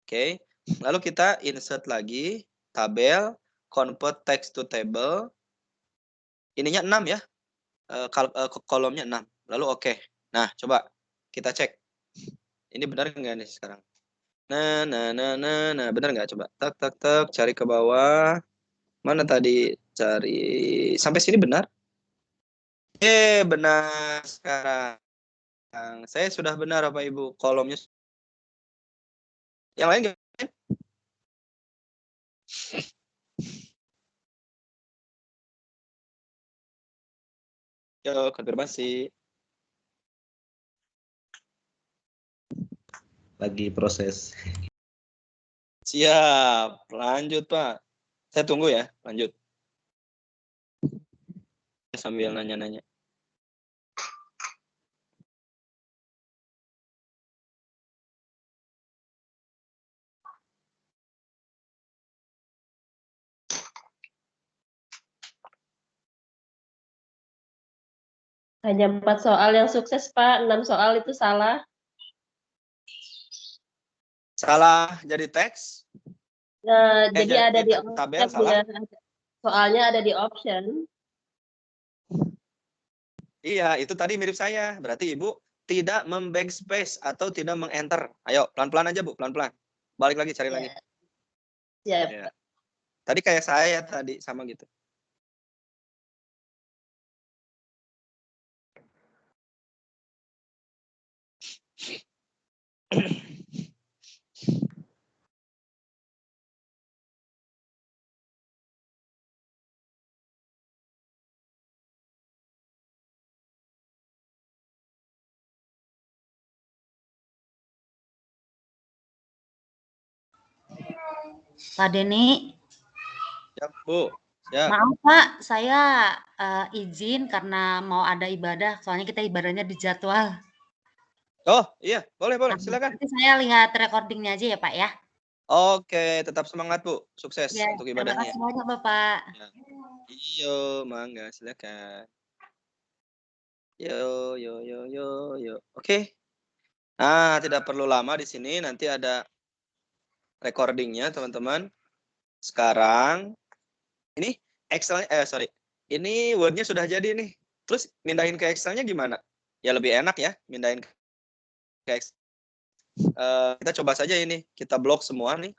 Oke. Lalu kita insert lagi tabel, convert text to table. Ininya 6 ya. Kolomnya 6. Lalu oke. Nah, coba kita cek. Ini benar enggak nih sekarang? Nah, benar nggak? Coba tak, cari ke bawah. Mana tadi? Cari sampai sini benar? Benar sekarang. Saya sudah benar Bapak Ibu. Kolomnya. Yang lain gimana? Yo, konfirmasi. Lagi proses. Siap. Lanjut, Pak. Saya tunggu ya. Lanjut. Sambil nanya-nanya. Hanya 4 soal yang sukses, Pak. 6 soal itu salah. Salah jadi teks. Nah, jadi ada di tabel salah. Soalnya ada di option. Iya, itu tadi mirip saya. Berarti Ibu tidak membackspace atau tidak mengenter. Ayo, pelan-pelan aja, Bu. Pelan-pelan. Balik lagi, cari lagi. Ya, Ya. Tadi kayak saya tadi, sama gitu. Pak Denny. Siap, Bu. Siap. Maaf Pak, saya izin karena mau ada ibadah, soalnya kita ibadahnya di jadwal. Oh, iya, boleh, silakan. Nanti saya lihat recordingnya aja ya Pak ya. Oke, tetap semangat, Bu. Sukses Ya, untuk terima ibadahnya. kasih banyak Bapak. Ya. Iyo, mangga, silakan. Yo. Oke. Nah, tidak perlu lama di sini, nanti ada recordingnya, teman-teman. Sekarang, ini Excel, ini Word-nya sudah jadi nih. Terus mindahin ke Excel-nya gimana? Ya lebih enak ya, mindahin ke Excel. Kita coba saja ini, kita blok semua nih.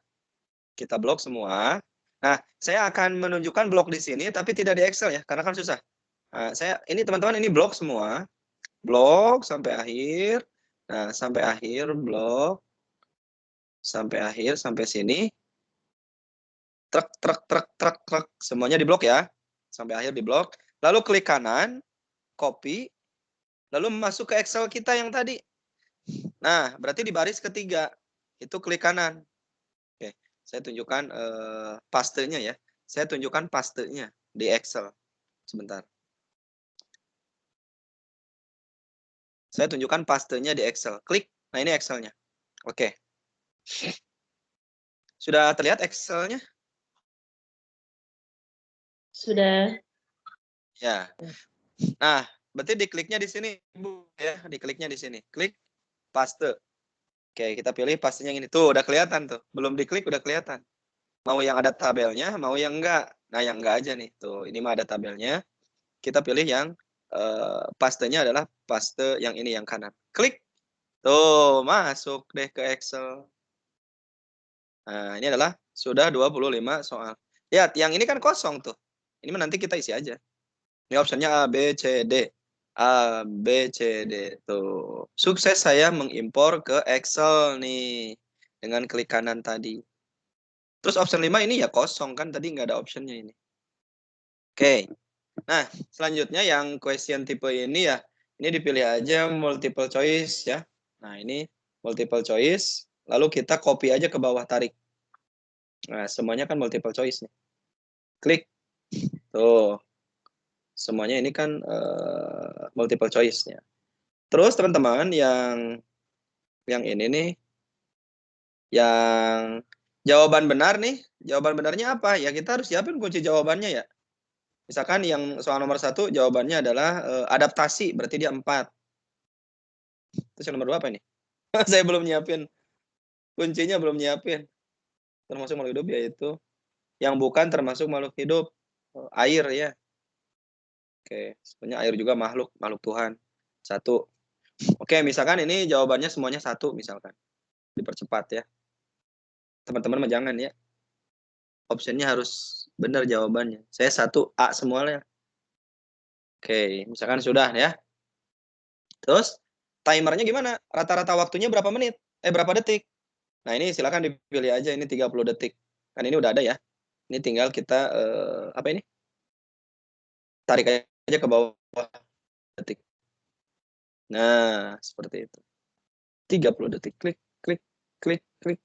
Kita blok semua. Nah, saya akan menunjukkan blok di sini, tapi tidak di Excel ya, karena kan susah. Nah, ini teman-teman, ini blok semua. Blok sampai akhir. Nah, sampai akhir blok. Sampai akhir, sampai sini. Truk. Semuanya di blok ya. Sampai akhir di blok. Lalu klik kanan, copy. Lalu masuk ke Excel kita yang tadi. Nah, berarti di baris ketiga. Itu klik kanan. Oke, saya tunjukkan pastenya ya. Saya tunjukkan pastenya di Excel. Sebentar. Saya tunjukkan pastenya di Excel. Klik. Nah, ini Excel-nya. Oke. Sudah terlihat Excel-nya? Sudah. Ya. Nah, berarti dikliknya di sini, Bu ya. Dikliknya di sini. Klik paste. Oke, kita pilih pastenya yang ini. Tuh, udah kelihatan tuh. Belum diklik udah kelihatan. Mau yang ada tabelnya, mau yang enggak. Nah, yang enggak aja nih. Tuh, ini mah ada tabelnya. Kita pilih yang pastenya adalah paste yang ini, yang kanan. Klik. Tuh, masuk deh ke Excel. Nah, ini adalah sudah 25 soal. Ya, yang ini kan kosong tuh. Ini nanti kita isi aja. Ini optionnya A, B, C, D. A, B, C, D. Tuh. Sukses saya mengimpor ke Excel nih. Dengan klik kanan tadi. Terus option 5 ini ya kosong kan. Tadi nggak ada optionnya ini. Oke. Nah, selanjutnya yang question tipe ini ya. Ini dipilih aja multiple choice ya. Nah, ini multiple choice. Lalu kita copy aja ke bawah, tarik. Nah, semuanya kan multiple choice nih. Klik. Tuh. Semuanya ini kan multiple choice-nya. Terus teman-teman yang ini nih, yang jawaban benar nih, jawaban benarnya apa? Ya kita harus siapin kunci jawabannya ya. Misalkan yang soal nomor 1 jawabannya adalah adaptasi, berarti dia 4. Terus yang nomor 2 apa ini? Saya belum nyiapin. Kuncinya belum nyiapin. Termasuk makhluk hidup yaitu. Yang bukan termasuk makhluk hidup. Air ya. Oke, sebenarnya air juga makhluk Tuhan. 1. Oke, misalkan ini jawabannya semuanya 1 misalkan. Dipercepat ya. Teman-teman jangan ya. Optionnya harus benar jawabannya. Saya 1 A semuanya. Oke, misalkan sudah ya. Terus timernya gimana? Rata-rata waktunya berapa menit? Berapa detik? Nah, ini silakan dipilih aja, ini 30 detik. Kan ini udah ada ya. Ini tinggal kita apa ini? Tarik aja ke bawah detik. Nah, seperti itu. 30 detik. Klik, klik, klik, klik.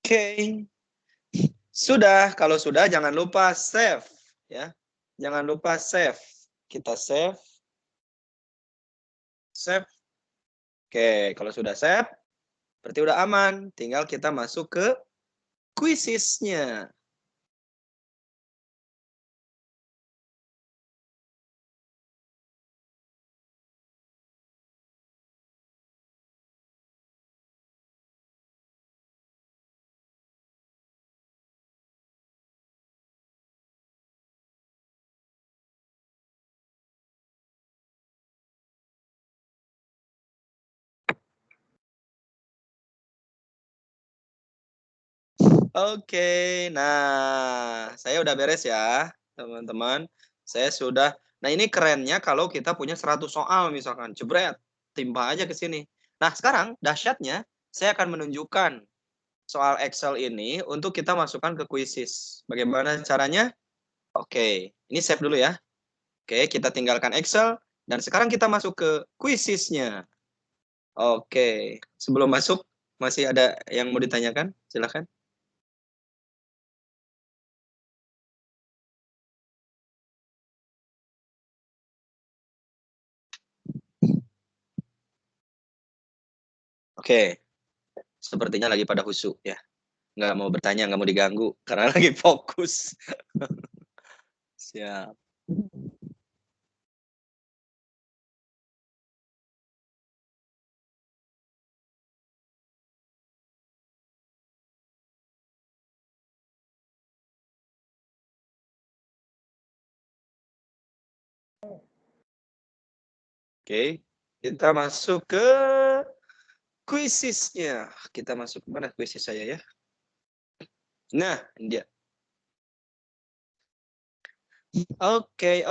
Oke. Sudah, kalau sudah jangan lupa save ya. Jangan lupa save. Kita save. Save. Oke, kalau sudah save berarti udah aman. Tinggal kita masuk ke quiziznya. Oke, nah saya udah beres ya, teman-teman. Saya sudah, nah ini kerennya kalau kita punya 100 soal misalkan, jebret, timpa aja ke sini. Nah sekarang dahsyatnya, saya akan menunjukkan soal Excel ini untuk kita masukkan ke quizzes. Bagaimana caranya? Oke, ini save dulu ya. Oke, kita tinggalkan Excel, dan sekarang kita masuk ke quizzesnya. Oke. Sebelum masuk, masih ada yang mau ditanyakan? Silakan. Oke. Sepertinya lagi pada khusyuk ya. Nggak mau bertanya, nggak mau diganggu. Karena lagi fokus. Siap. Oke. Kita masuk ke kuisisnya. Kita masuk ke mana kuisis saya ya? Nah, ini dia. Oke.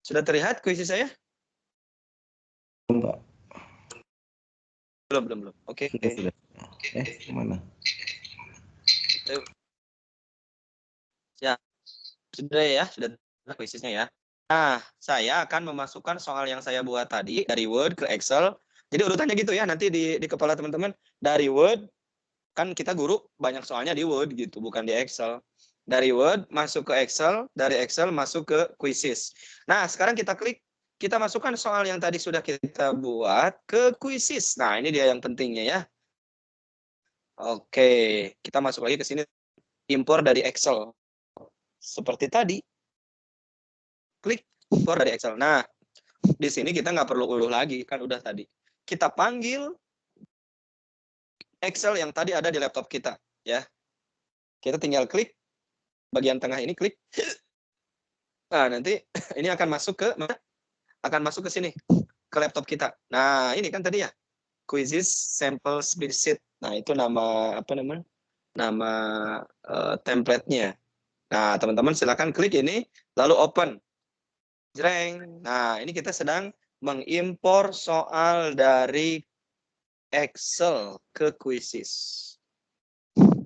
Sudah terlihat kuisis saya? Mbak. Belum. Oke. Sudah. Kemana? Ya, sudah kuisisnya ya. Nah, saya akan memasukkan soal yang saya buat tadi dari Word ke Excel. Jadi urutannya gitu ya, nanti di kepala teman-teman. Dari Word, kan kita guru banyak soalnya di Word gitu, bukan di Excel. Dari Word masuk ke Excel, dari Excel masuk ke Quizzes. Nah, sekarang kita klik, kita masukkan soal yang tadi sudah kita buat ke Quizzes. Nah, ini dia yang pentingnya ya. Oke, kita masuk lagi ke sini, impor dari Excel. Seperti tadi, klik impor dari Excel. Nah, di sini kita nggak perlu uluh lagi, kan udah tadi. Kita panggil Excel yang tadi ada di laptop kita, ya. Kita tinggal klik bagian tengah ini, klik. Nah, nanti ini akan masuk ke sini, ke laptop kita. Nah, ini kan tadi ya, Quizzes Sample Spreadsheet. Nah, itu nama nama template-nya. Nah, teman-teman silakan klik ini, lalu open. Jreng. Nah, ini kita sedang mengimpor soal dari Excel ke Quizzes.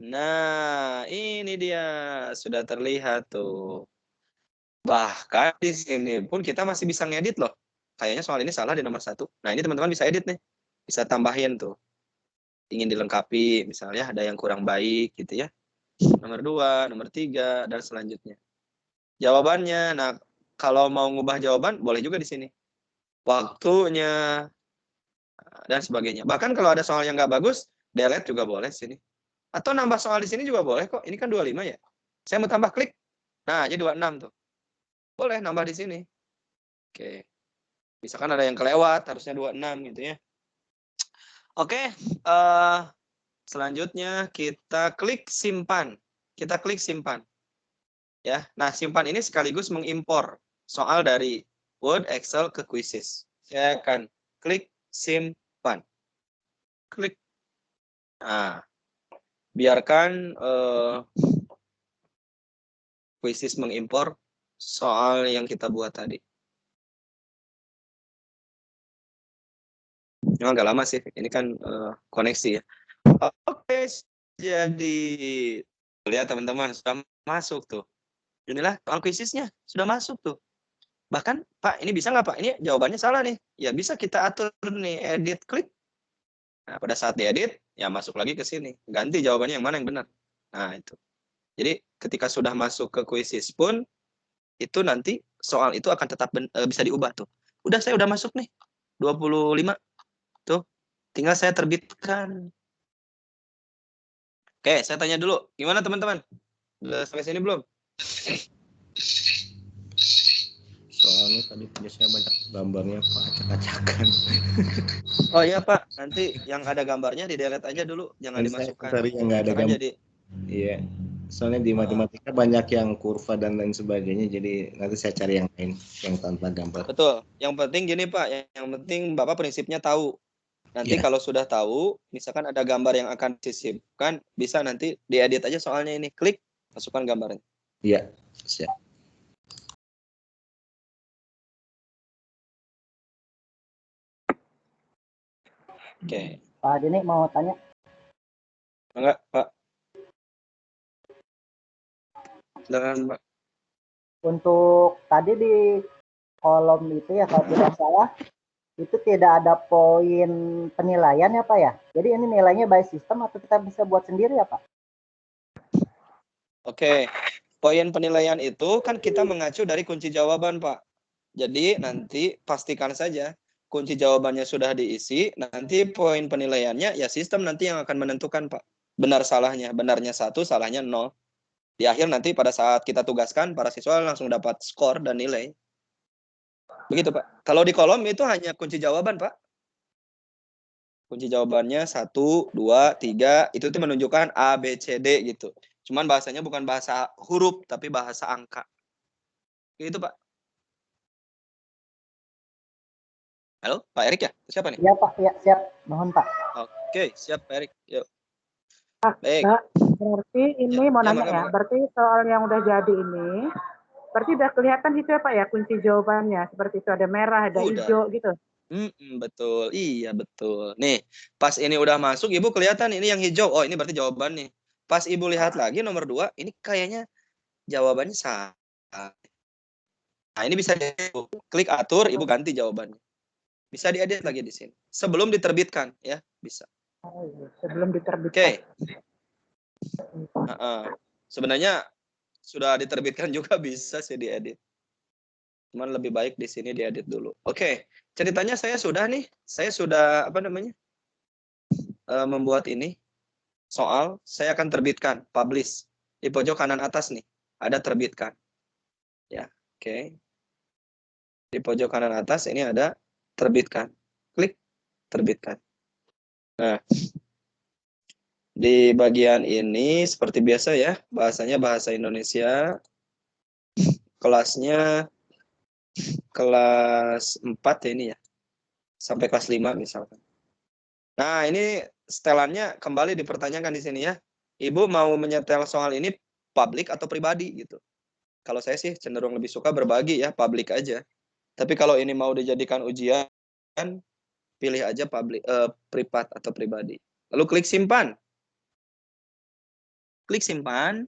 Nah, ini dia sudah terlihat tuh. Bahkan di sini pun kita masih bisa ngedit loh. Kayaknya soal ini salah di nomor 1. Nah, ini teman-teman bisa edit nih. Bisa tambahin tuh. Ingin dilengkapi, misalnya ada yang kurang baik gitu ya. Nomor 2, nomor 3, dan selanjutnya. Jawabannya, nah kalau mau ngubah jawaban, boleh juga di sini. Waktunya, dan sebagainya. Bahkan kalau ada soal yang nggak bagus, delete juga boleh sini. Atau nambah soal di sini juga boleh kok. Ini kan 25 ya. Saya mau tambah klik. Nah, jadi 26 tuh. Boleh nambah di sini. Oke. Misalkan ada yang kelewat, harusnya 26 gitu ya. Oke. Selanjutnya kita klik simpan. Kita klik simpan. Ya. Nah, simpan ini sekaligus mengimpor soal dari Word, Excel ke Quizzes. Saya akan klik simpan. Klik. Nah, biarkan Quizzes mengimpor soal yang kita buat tadi. Memang agak lama sih, ini kan koneksi ya. Oke, jadi lihat teman-teman sudah masuk tuh. Inilah soal Quizzesnya sudah masuk tuh. Bahkan Pak, ini bisa nggak Pak? Ini jawabannya salah nih. Ya bisa kita atur nih, edit, klik. Nah, pada saat diedit, ya masuk lagi ke sini. Ganti jawabannya yang mana yang benar. Nah, itu. Jadi ketika sudah masuk ke Quizzes pun, itu nanti soal itu akan tetap bisa diubah tuh. Udah, saya udah masuk nih. 25. Tuh. Tinggal saya terbitkan. Oke, saya tanya dulu. Gimana teman-teman? Udah sampai sini belum? Soalnya tadi biasanya banyak gambarnya Pak, acak-acakan. Oh iya Pak, nanti yang ada gambarnya di-delete aja dulu, jangan Nanti dimasukkan. saya cari yang nggak ada Karena gambar. jadi Iya. Soalnya di matematika banyak yang kurva dan lain sebagainya, jadi nanti saya cari yang lain yang tanpa gambar. betul. Yang penting gini Pak, yang penting Bapak prinsipnya tahu. Nanti Ya. kalau sudah tahu, misalkan ada gambar yang akan disisipkan, bisa nanti diedit aja soalnya ini, klik, masukkan gambarnya. Iya, siap. Oke. Pak Dini mau tanya. Enggak, Pak. Silakan, Pak. Untuk tadi di kolom itu ya kalau tidak salah itu tidak ada poin penilaian ya Pak ya? Jadi ini nilainya by system atau kita bisa buat sendiri ya Pak? Oke, poin penilaian itu kan kita mengacu dari kunci jawaban, Pak. Jadi nanti pastikan saja kunci jawabannya sudah diisi, nanti poin penilaiannya ya sistem nanti yang akan menentukan, Pak. Benar salahnya, benarnya 1, salahnya 0. Di akhir nanti pada saat kita tugaskan, para siswa langsung dapat skor dan nilai. Begitu, Pak. Kalau di kolom itu hanya kunci jawaban, Pak. Kunci jawabannya 1, 2, 3, itu tuh menunjukkan A, B, C, D gitu. Cuman bahasanya bukan bahasa huruf, tapi bahasa angka. Gitu, Pak. Halo, Pak Erik ya? Siapa nih? Iya Pak, ya siap. Mohon Pak. Oke, siap Pak Erik. Yuk. Baik. Nah, berarti ini mau nanya ya, berarti soal yang udah jadi ini, berarti udah kelihatan itu ya Pak ya, kunci jawabannya. Seperti itu ada merah, ada hijau gitu. Betul, iya betul. Nih, pas ini udah masuk, Ibu kelihatan ini yang hijau. Oh, ini berarti jawaban nih. Pas Ibu lihat lagi nomor 2, ini kayaknya jawabannya salah. Nah, ini bisa klik atur, Ibu ganti jawabannya. Bisa diedit lagi di sini. Sebelum diterbitkan, ya, bisa. Oh, iya. Sebelum diterbitkan. Oke. Sebenarnya sudah diterbitkan juga bisa sih diedit. Cuman lebih baik di sini diedit dulu. Oke, ceritanya saya sudah nih. Saya sudah membuat ini soal. Saya akan terbitkan, publish di pojok kanan atas nih. Ada terbitkan. Ya, oke. Di pojok kanan atas ini ada terbitkan. Klik terbitkan. Nah, di bagian ini seperti biasa ya, bahasanya bahasa Indonesia. Kelasnya kelas 4 ya ini ya. Sampai kelas 5 misalkan. Nah, ini setelannya kembali dipertanyakan di sini ya. Ibu mau menyetel soal ini publik atau pribadi gitu. Kalau saya sih cenderung lebih suka berbagi ya, publik aja. Tapi kalau ini mau dijadikan ujian, pilih aja publik, privat atau pribadi. Lalu klik simpan. Klik simpan.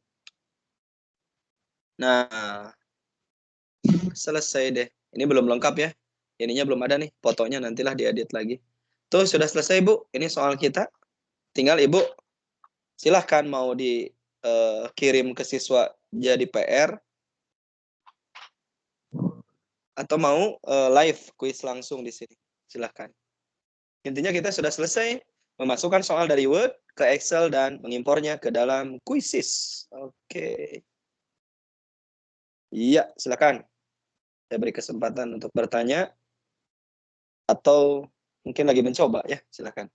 Nah, selesai deh. Ini belum lengkap ya. Ininya belum ada nih. Fotonya nantilah diedit lagi. Tuh, sudah selesai, Bu. Ini soal kita. Tinggal Ibu silahkan mau dikirim ke siswa jadi PR. Atau mau live quiz langsung di sini. Silahkan. Intinya kita sudah selesai memasukkan soal dari Word ke Excel dan mengimpornya ke dalam Quizzes. Oke. Iya, silakan. Saya beri kesempatan untuk bertanya atau mungkin lagi mencoba ya, silakan.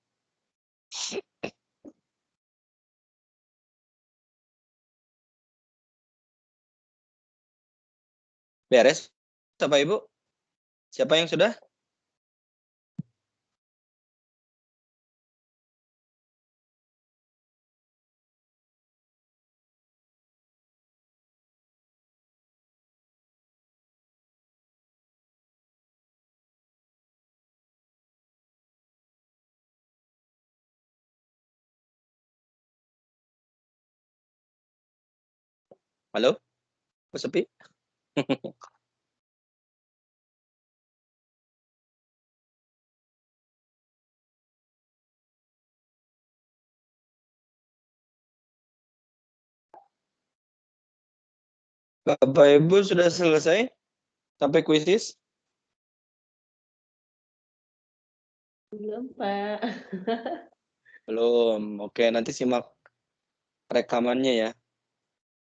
Beres, Bapak Ibu? Siapa yang sudah? Halo? Kok sepi? Bapak Ibu sudah selesai sampai Quizzes? Belum, Pak. Belum. Oke, nanti simak rekamannya ya.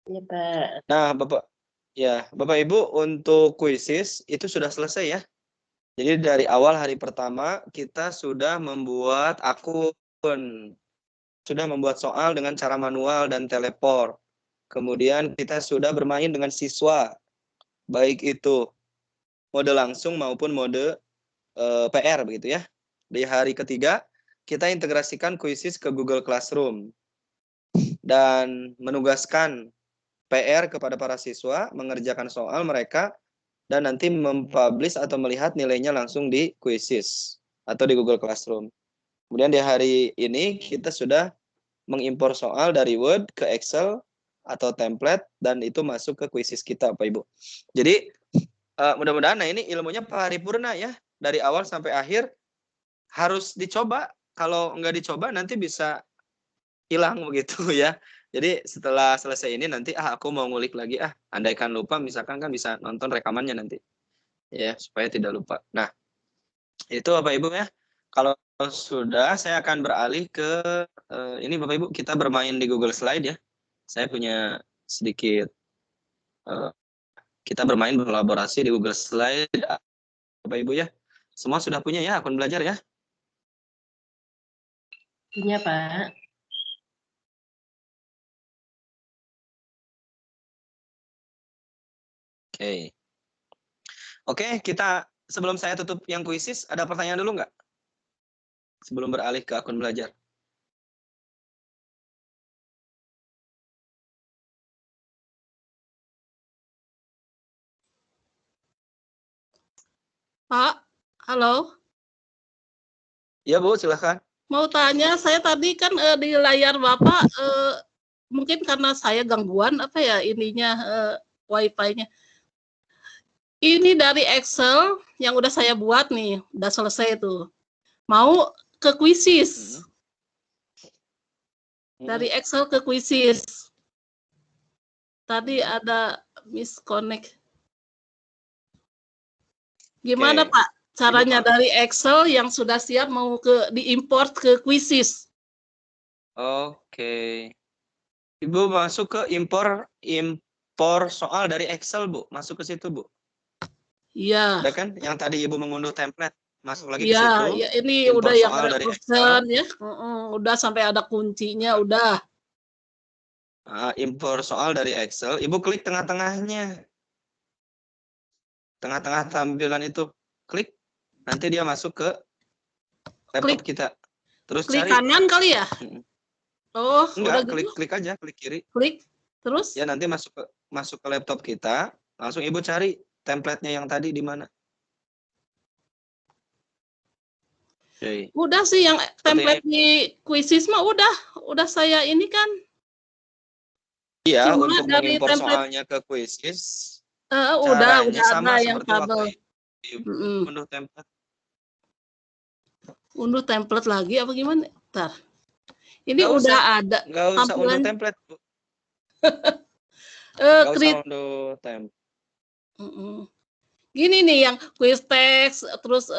Iya, Pak. Nah, Bapak Ibu untuk Quizzes itu sudah selesai ya. Jadi dari awal hari pertama kita sudah membuat akun, sudah membuat soal dengan cara manual dan teleport. Kemudian kita sudah bermain dengan siswa, baik itu mode langsung maupun mode PR begitu ya. Di hari ketiga kita integrasikan Quizzes ke Google Classroom dan menugaskan PR kepada para siswa mengerjakan soal mereka dan nanti mempublish atau melihat nilainya langsung di Quizzes atau di Google Classroom. Kemudian di hari ini kita sudah mengimpor soal dari Word ke Excel atau template dan itu masuk ke Quizzes kita, Pak Ibu. Jadi mudah-mudahan ini ilmunya paripurna ya. dari awal sampai akhir harus dicoba. Kalau nggak dicoba nanti bisa hilang begitu ya. Jadi setelah selesai ini nanti aku mau ngulik lagi andaikan lupa misalkan kan bisa nonton rekamannya nanti ya supaya tidak lupa. Nah itu Bapak Ibu ya. Kalau sudah saya akan beralih ke ini Bapak Ibu kita bermain di Google Slide ya. Saya punya sedikit kita bermain berkolaborasi di Google Slide Bapak Ibu ya. Semua sudah punya ya akun belajar ya? Punya, Pak. Oke. Oke, kita sebelum saya tutup yang kuisis, ada pertanyaan dulu nggak? Sebelum beralih ke akun belajar. Pak, halo. Iya Bu, silahkan. Mau tanya, saya tadi kan di layar Bapak, mungkin karena saya gangguan apa ya ininya wifi-nya. Ini dari Excel yang udah saya buat nih, udah selesai tuh. Mau ke Quizzes. Dari Excel ke Quizzes. Tadi ada misconnect. Gimana Pak caranya dari Excel yang sudah siap mau diimport ke Quizzes? Oke. Ibu masuk ke impor soal dari Excel Bu, masuk ke situ Bu. Iya. Ada kan yang tadi Ibu mengunduh template, masuk lagi ke situ. Iya, ini udah yang ada option ya. Udah sampai ada kuncinya udah. Impor soal dari Excel, Ibu klik tengah-tengahnya. Tengah-tengah tampilan itu, klik. Nanti dia masuk ke laptop kita. Terus klik cari kanan kali ya? Oh, enggak, udah gitu. klik aja, klik kiri. Klik, terus? Ya nanti masuk ke laptop kita, langsung Ibu cari template-nya yang tadi di mana. Okay. Udah sih yang template di Quizzes mah udah saya ini kan. Iya, cuma untuk dari mengimpor template, soalnya ke Quizzes. Udah sama ada yang tabel. Unduh template. Unduh template lagi apa gimana? Ntar. Ini Nggak udah usah, ada. Nggak usah unduh template, Bu. Nggak usah unduh template. Gini nih yang quiz text, terus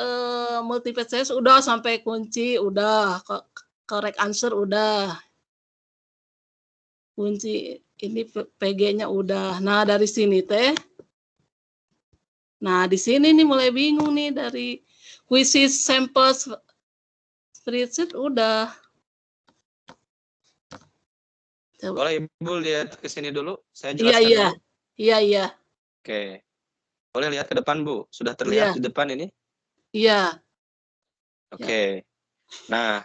multiple choice udah sampai kunci, udah correct answer udah. Kunci ini PG-nya udah. Nah, dari sini teh. Nah, di sini nih mulai bingung nih dari quizzes sample spreadsheet udah. Coba. Boleh Ibu lihat ke sini dulu, saya jelaskan dulu. Iya. Oke. Boleh lihat ke depan, Bu. Sudah terlihat di depan ini? Iya. Oke. Nah,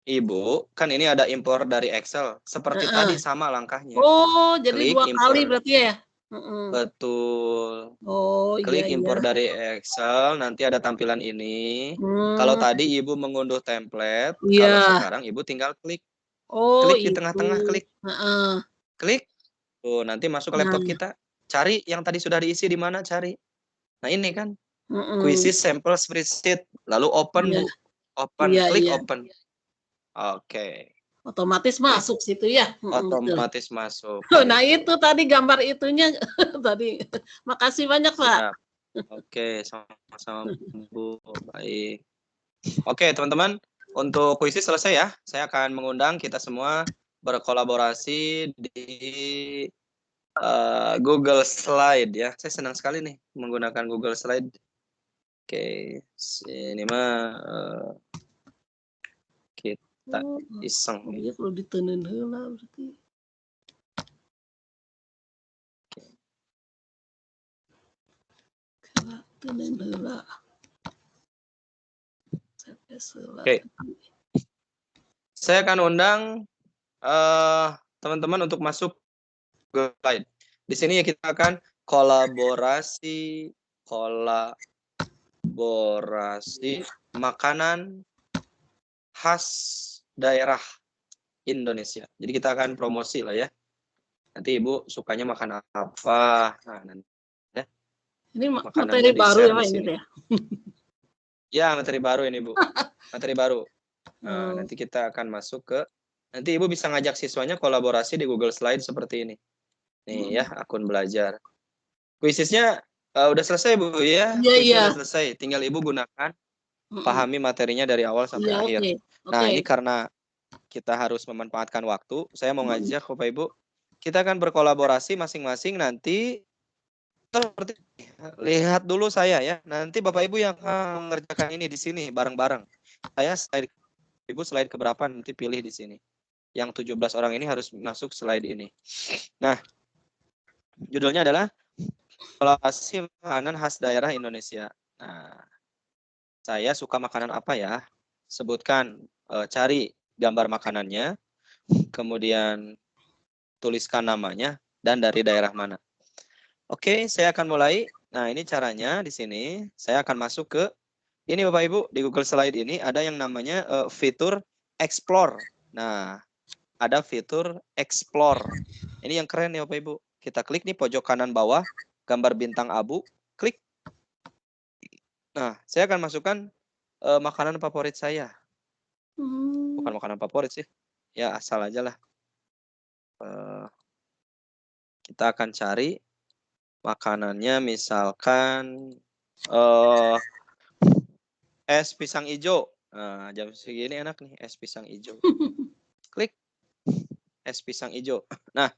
Ibu, kan ini ada impor dari Excel. Seperti tadi sama langkahnya. Oh, jadi klik 2 kali berarti ya? Betul. Oh, klik iya. impor dari Excel, nanti ada tampilan ini. Kalau tadi Ibu mengunduh template, kalau sekarang Ibu tinggal klik. Klik di tengah-tengah, klik. Klik. Tuh, nanti masuk ke laptop kita. Cari yang tadi sudah diisi di mana, cari. Nah, ini kan. Quizzes sample spreadsheet. Lalu open, Bu. Open, klik open. Oke. Otomatis masuk situ ya. Otomatis masuk. Nah, itu tadi gambar itunya tadi. Makasih banyak, Pak. Siap. Oke, sama-sama Bu. Baik. Oke, teman-teman. Untuk kuisis selesai ya. Saya akan mengundang kita semua berkolaborasi di Google Slide ya. Saya senang sekali nih menggunakan Google Slide. Oke, ini mah kita iseng. Dia perlu ditenin heula berarti. Tenen heula. Oke. Saya akan undang teman-teman untuk masuk Google Slide. Di sini kita akan kolaborasi makanan khas daerah Indonesia. Jadi kita akan promosi lah ya. Nanti Ibu sukanya makan apa? Nah, nanti ya. Ini materi baru ya Pak ini ya. Ya, materi baru ini, Bu. Materi baru. Nah, nanti kita akan masuk ke, nanti Ibu bisa ngajak siswanya kolaborasi di Google Slide seperti ini. Nih ya, akun belajar. Kuisisnya udah selesai, Bu ya. Iya, Kuisnya iya. udah selesai. Tinggal Ibu gunakan, pahami materinya dari awal sampai Iya, akhir. oke. Nah, Oke. ini karena kita harus memanfaatkan waktu, saya mau ngajak Bapak Ibu, kita akan berkolaborasi masing-masing nanti. Seperti lihat dulu saya ya. Nanti Bapak Ibu yang akan mengerjakan ini di sini bareng-bareng. Saya slide Ibu slide keberapa nanti pilih di sini. Yang 17 orang ini harus masuk slide ini. Nah, judulnya adalah kolaborasi makanan khas daerah Indonesia. Nah, saya suka makanan apa ya? Sebutkan, cari gambar makanannya, kemudian tuliskan namanya dan dari daerah mana. Oke, saya akan mulai. Nah, ini caranya di sini. Saya akan masuk ke ini Bapak Ibu, di Google Slide ini ada yang namanya fitur Explore. Nah, ada fitur Explore. Ini yang keren nih Bapak Ibu. Kita klik nih pojok kanan bawah, gambar bintang abu, klik. Nah, saya akan masukkan makanan favorit saya. Bukan makanan favorit sih. Ya, asal aja lah. Kita akan cari makanannya misalkan es pisang hijau. Nah, jam segini enak nih es pisang hijau. Klik es pisang hijau. Nah,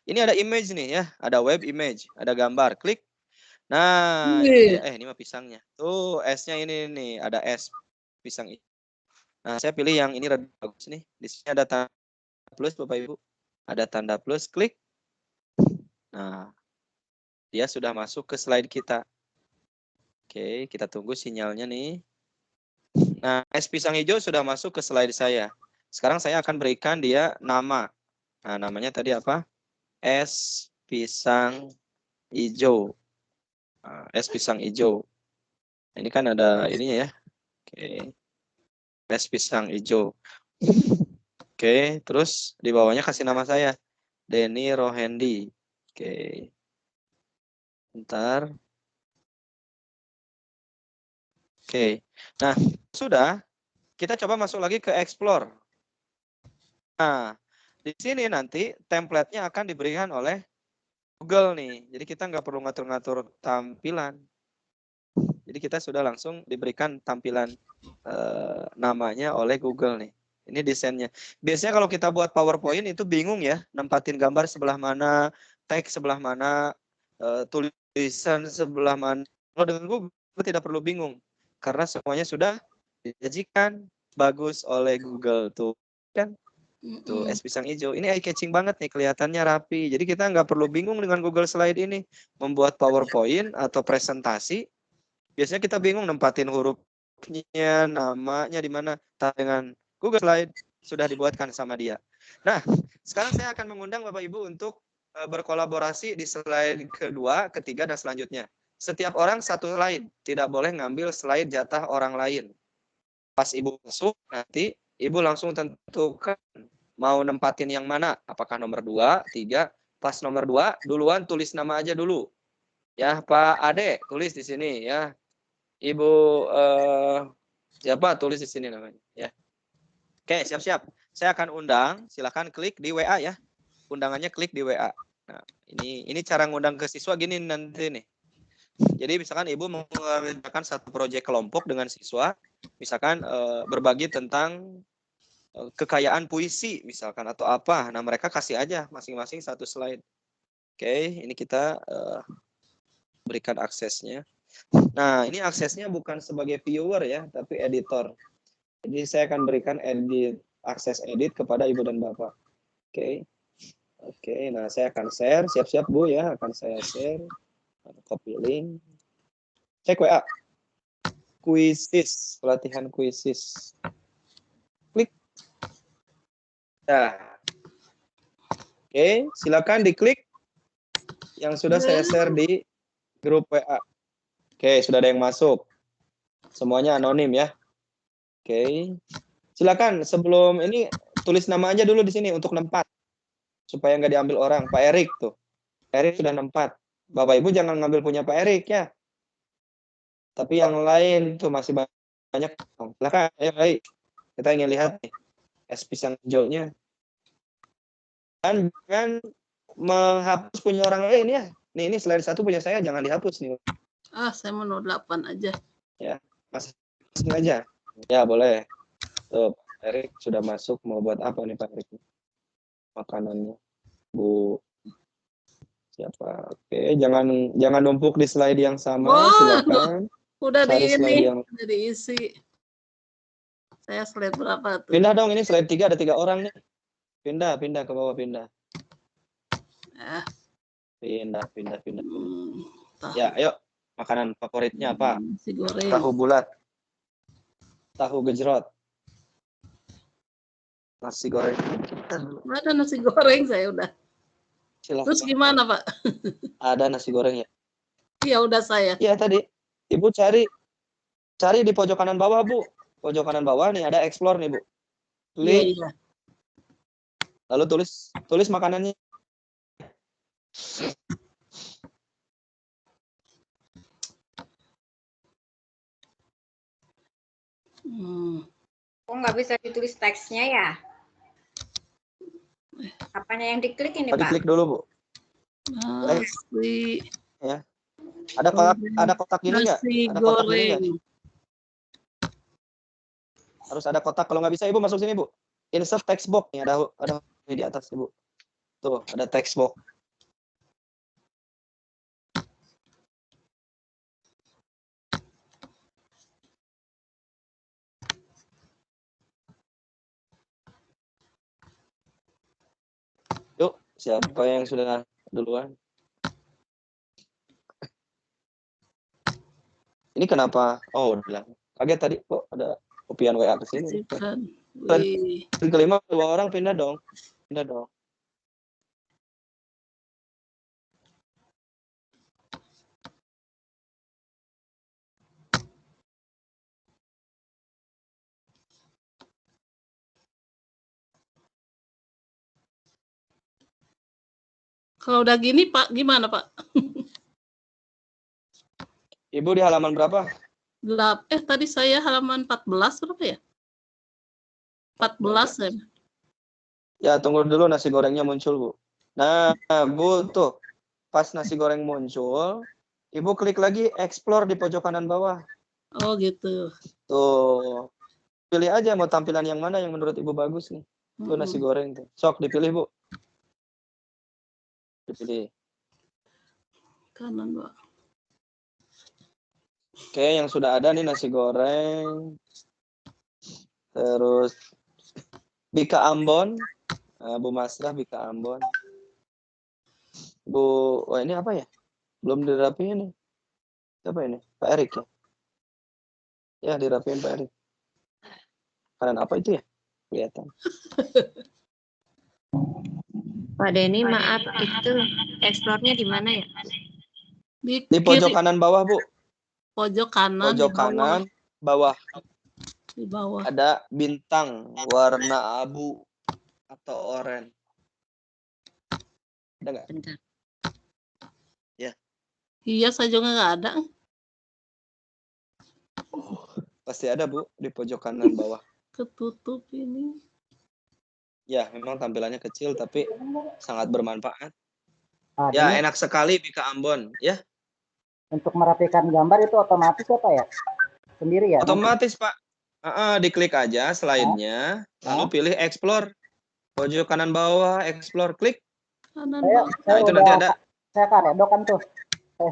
ini ada image nih ya, ada web image, ada gambar. Klik. Nah, ini dia. Ini mah pisangnya. Tuh, esnya ini nih, ada es pisang hijau. Nah, saya pilih yang ini rada bagus nih. Di sini ada tanda plus Bapak Ibu. Ada tanda plus, klik. Nah, dia sudah masuk ke slide kita. Oke, kita tunggu sinyalnya nih. Nah, es pisang hijau sudah masuk ke slide saya. Sekarang saya akan berikan dia nama. Nah, namanya tadi apa? Es pisang hijau. Nah, es pisang hijau. Ini kan ada ininya ya. Oke. Es pisang hijau. Oke, terus di bawahnya kasih nama saya. Denny Rohendi. Oke. Bentar. Oke. Nah, sudah. Kita coba masuk lagi ke Explore. Nah, di sini nanti template-nya akan diberikan oleh Google nih. Jadi kita nggak perlu ngatur-ngatur tampilan. Jadi kita sudah langsung diberikan tampilan namanya oleh Google nih. Ini desainnya. Biasanya kalau kita buat PowerPoint itu bingung ya, nempatin gambar sebelah mana, teks sebelah mana, tulisan sebelah mana. Kalau dengan Google tidak perlu bingung. Karena semuanya sudah disajikan bagus oleh Google tuh kan. Tuh es pisang hijau. Ini eye catching banget nih, kelihatannya rapi. Jadi kita nggak perlu bingung dengan Google Slide ini. Membuat PowerPoint atau presentasi, biasanya kita bingung nempatin hurufnya, namanya di mana. Dengan Google Slide sudah dibuatkan sama dia. Nah, sekarang saya akan mengundang Bapak Ibu untuk berkolaborasi di slide kedua, ketiga, dan selanjutnya. Setiap orang satu slide. Tidak boleh ngambil slide jatah orang lain. Pas Ibu masuk, nanti Ibu langsung tentukan mau nempatin yang mana. Apakah nomor 2, 3. Pas nomor 2, duluan tulis nama aja dulu. Ya, Pak Ade, tulis di sini ya. Ibu siapa tulis di sini namanya ya. Oke, siap-siap. Saya akan undang, silakan klik di WA ya. Undangannya klik di WA. Nah, ini cara ngundang ke siswa gini nanti nih. Jadi misalkan Ibu mengerjakan satu proyek kelompok dengan siswa, misalkan berbagi tentang kekayaan puisi misalkan atau apa. Nah, mereka kasih aja masing-masing satu slide. Oke, ini kita berikan aksesnya. Nah, ini aksesnya bukan sebagai viewer ya, tapi editor. Jadi saya akan berikan akses edit kepada Ibu dan Bapak. Oke. Oke, nah saya akan share. Siap-siap Bu ya, akan saya share. Copy link. Cek WA. Quizzes, pelatihan quizzes. Klik. Nah. Oke, silakan diklik yang sudah saya share di grup WA. Oke, sudah ada yang masuk. Semuanya anonim ya. Oke. Silakan sebelum ini tulis nama aja dulu di sini untuk nempat. Supaya nggak diambil orang. Pak Erik tuh. Erik sudah nempat. Bapak Ibu jangan ngambil punya Pak Erik ya. Tapi yang lain tuh masih banyak banyak. Silakan, ayo, baik. Kita ingin lihat nih es pisang hijaunya. Dan jangan menghapus punya orang lain ya. Nih, ini slide 1 punya saya, jangan dihapus nih. Saya mau 08 aja. Ya, masing aja. Ya, boleh. Tuh, Pak Erik sudah masuk. Mau buat apa nih Pak Erik? Makanannya. Bu. Siapa? Oke, jangan numpuk di slide yang sama, silakan. Udah Cari slide yang udah diisi. Saya slide berapa tuh? pindah dong, ini slide 3 ada 3 orang nih. Pindah ke bawah, pindah. Pindah. Ya, ayo. Makanan favoritnya apa? Nasi goreng. Tahu bulat. Tahu gejrot. Nasi goreng. Ada nasi goreng saya udah. Silahkan. Terus gimana, Pak? Ada nasi goreng ya? Iya, udah saya. Iya tadi. Ibu cari di pojok kanan bawah, Bu. Pojok kanan bawah nih ada explore nih, Bu. Klik. Iya. Lalu tulis makanannya. Kok nggak bisa ditulis teksnya ya? Apanya yang diklik ini, Pak? Diklik dulu, Bu. Nasi. Ya. Ada kotak gini nggak? Nasi goreng. Harus ada kotak. Kalau nggak bisa, Ibu masuk sini, Bu. Insert text box nih, ada di atas, Ibu. Tuh, ada text box. Yuk, siapa yang sudah duluan? Ini kenapa? Oh, udah. Kaget tadi kok ada kopian WA ke sini. Kelima 2 orang pindah dong. Kalau udah gini, Pak, gimana, Pak? Ibu di halaman berapa? Tadi saya halaman 14 berapa ya? 14 ya. Ya, tunggu dulu nasi gorengnya muncul, Bu. Nah, Bu, tuh. Pas nasi goreng muncul, Ibu klik lagi explore di pojok kanan bawah. Oh, gitu. Tuh. Pilih aja mau tampilan yang mana yang menurut Ibu bagus nih. Tuh nasi goreng tuh. Sok dipilih, Bu. Dipilih. Kanan, Pak. Oke, yang sudah ada nih nasi goreng. Terus Bika Ambon. Bu Masrah Bika Ambon. Ini apa ya? Belum dirapiin nih. Siapa ini? Pak Erik ya? Ya, dirapiin Pak Erik. Kanan apa itu ya? Kelihatan. Pak Denny, maaf, itu explore-nya di mana ya? Di pojok kanan bawah, Bu. Pojok kanan. Pojok kanan bawah. Di bawah. Ada bintang warna abu atau oranye. Ada nggak? Bentar. Ya. Iya, saya juga nggak ada. Pasti ada, Bu, di pojok kanan bawah. Ketutup ini. Ya, memang tampilannya kecil tapi sangat bermanfaat. Ya, enak sekali Bika Ambon, ya. Untuk merapikan gambar itu otomatis apa ya? Sendiri ya? Otomatis, Pak. Diklik aja slide-nya, lalu pilih explore. Pojok kanan bawah, explore, klik. Saya itu udah, nanti ada. Saya karedok kan tuh. Saya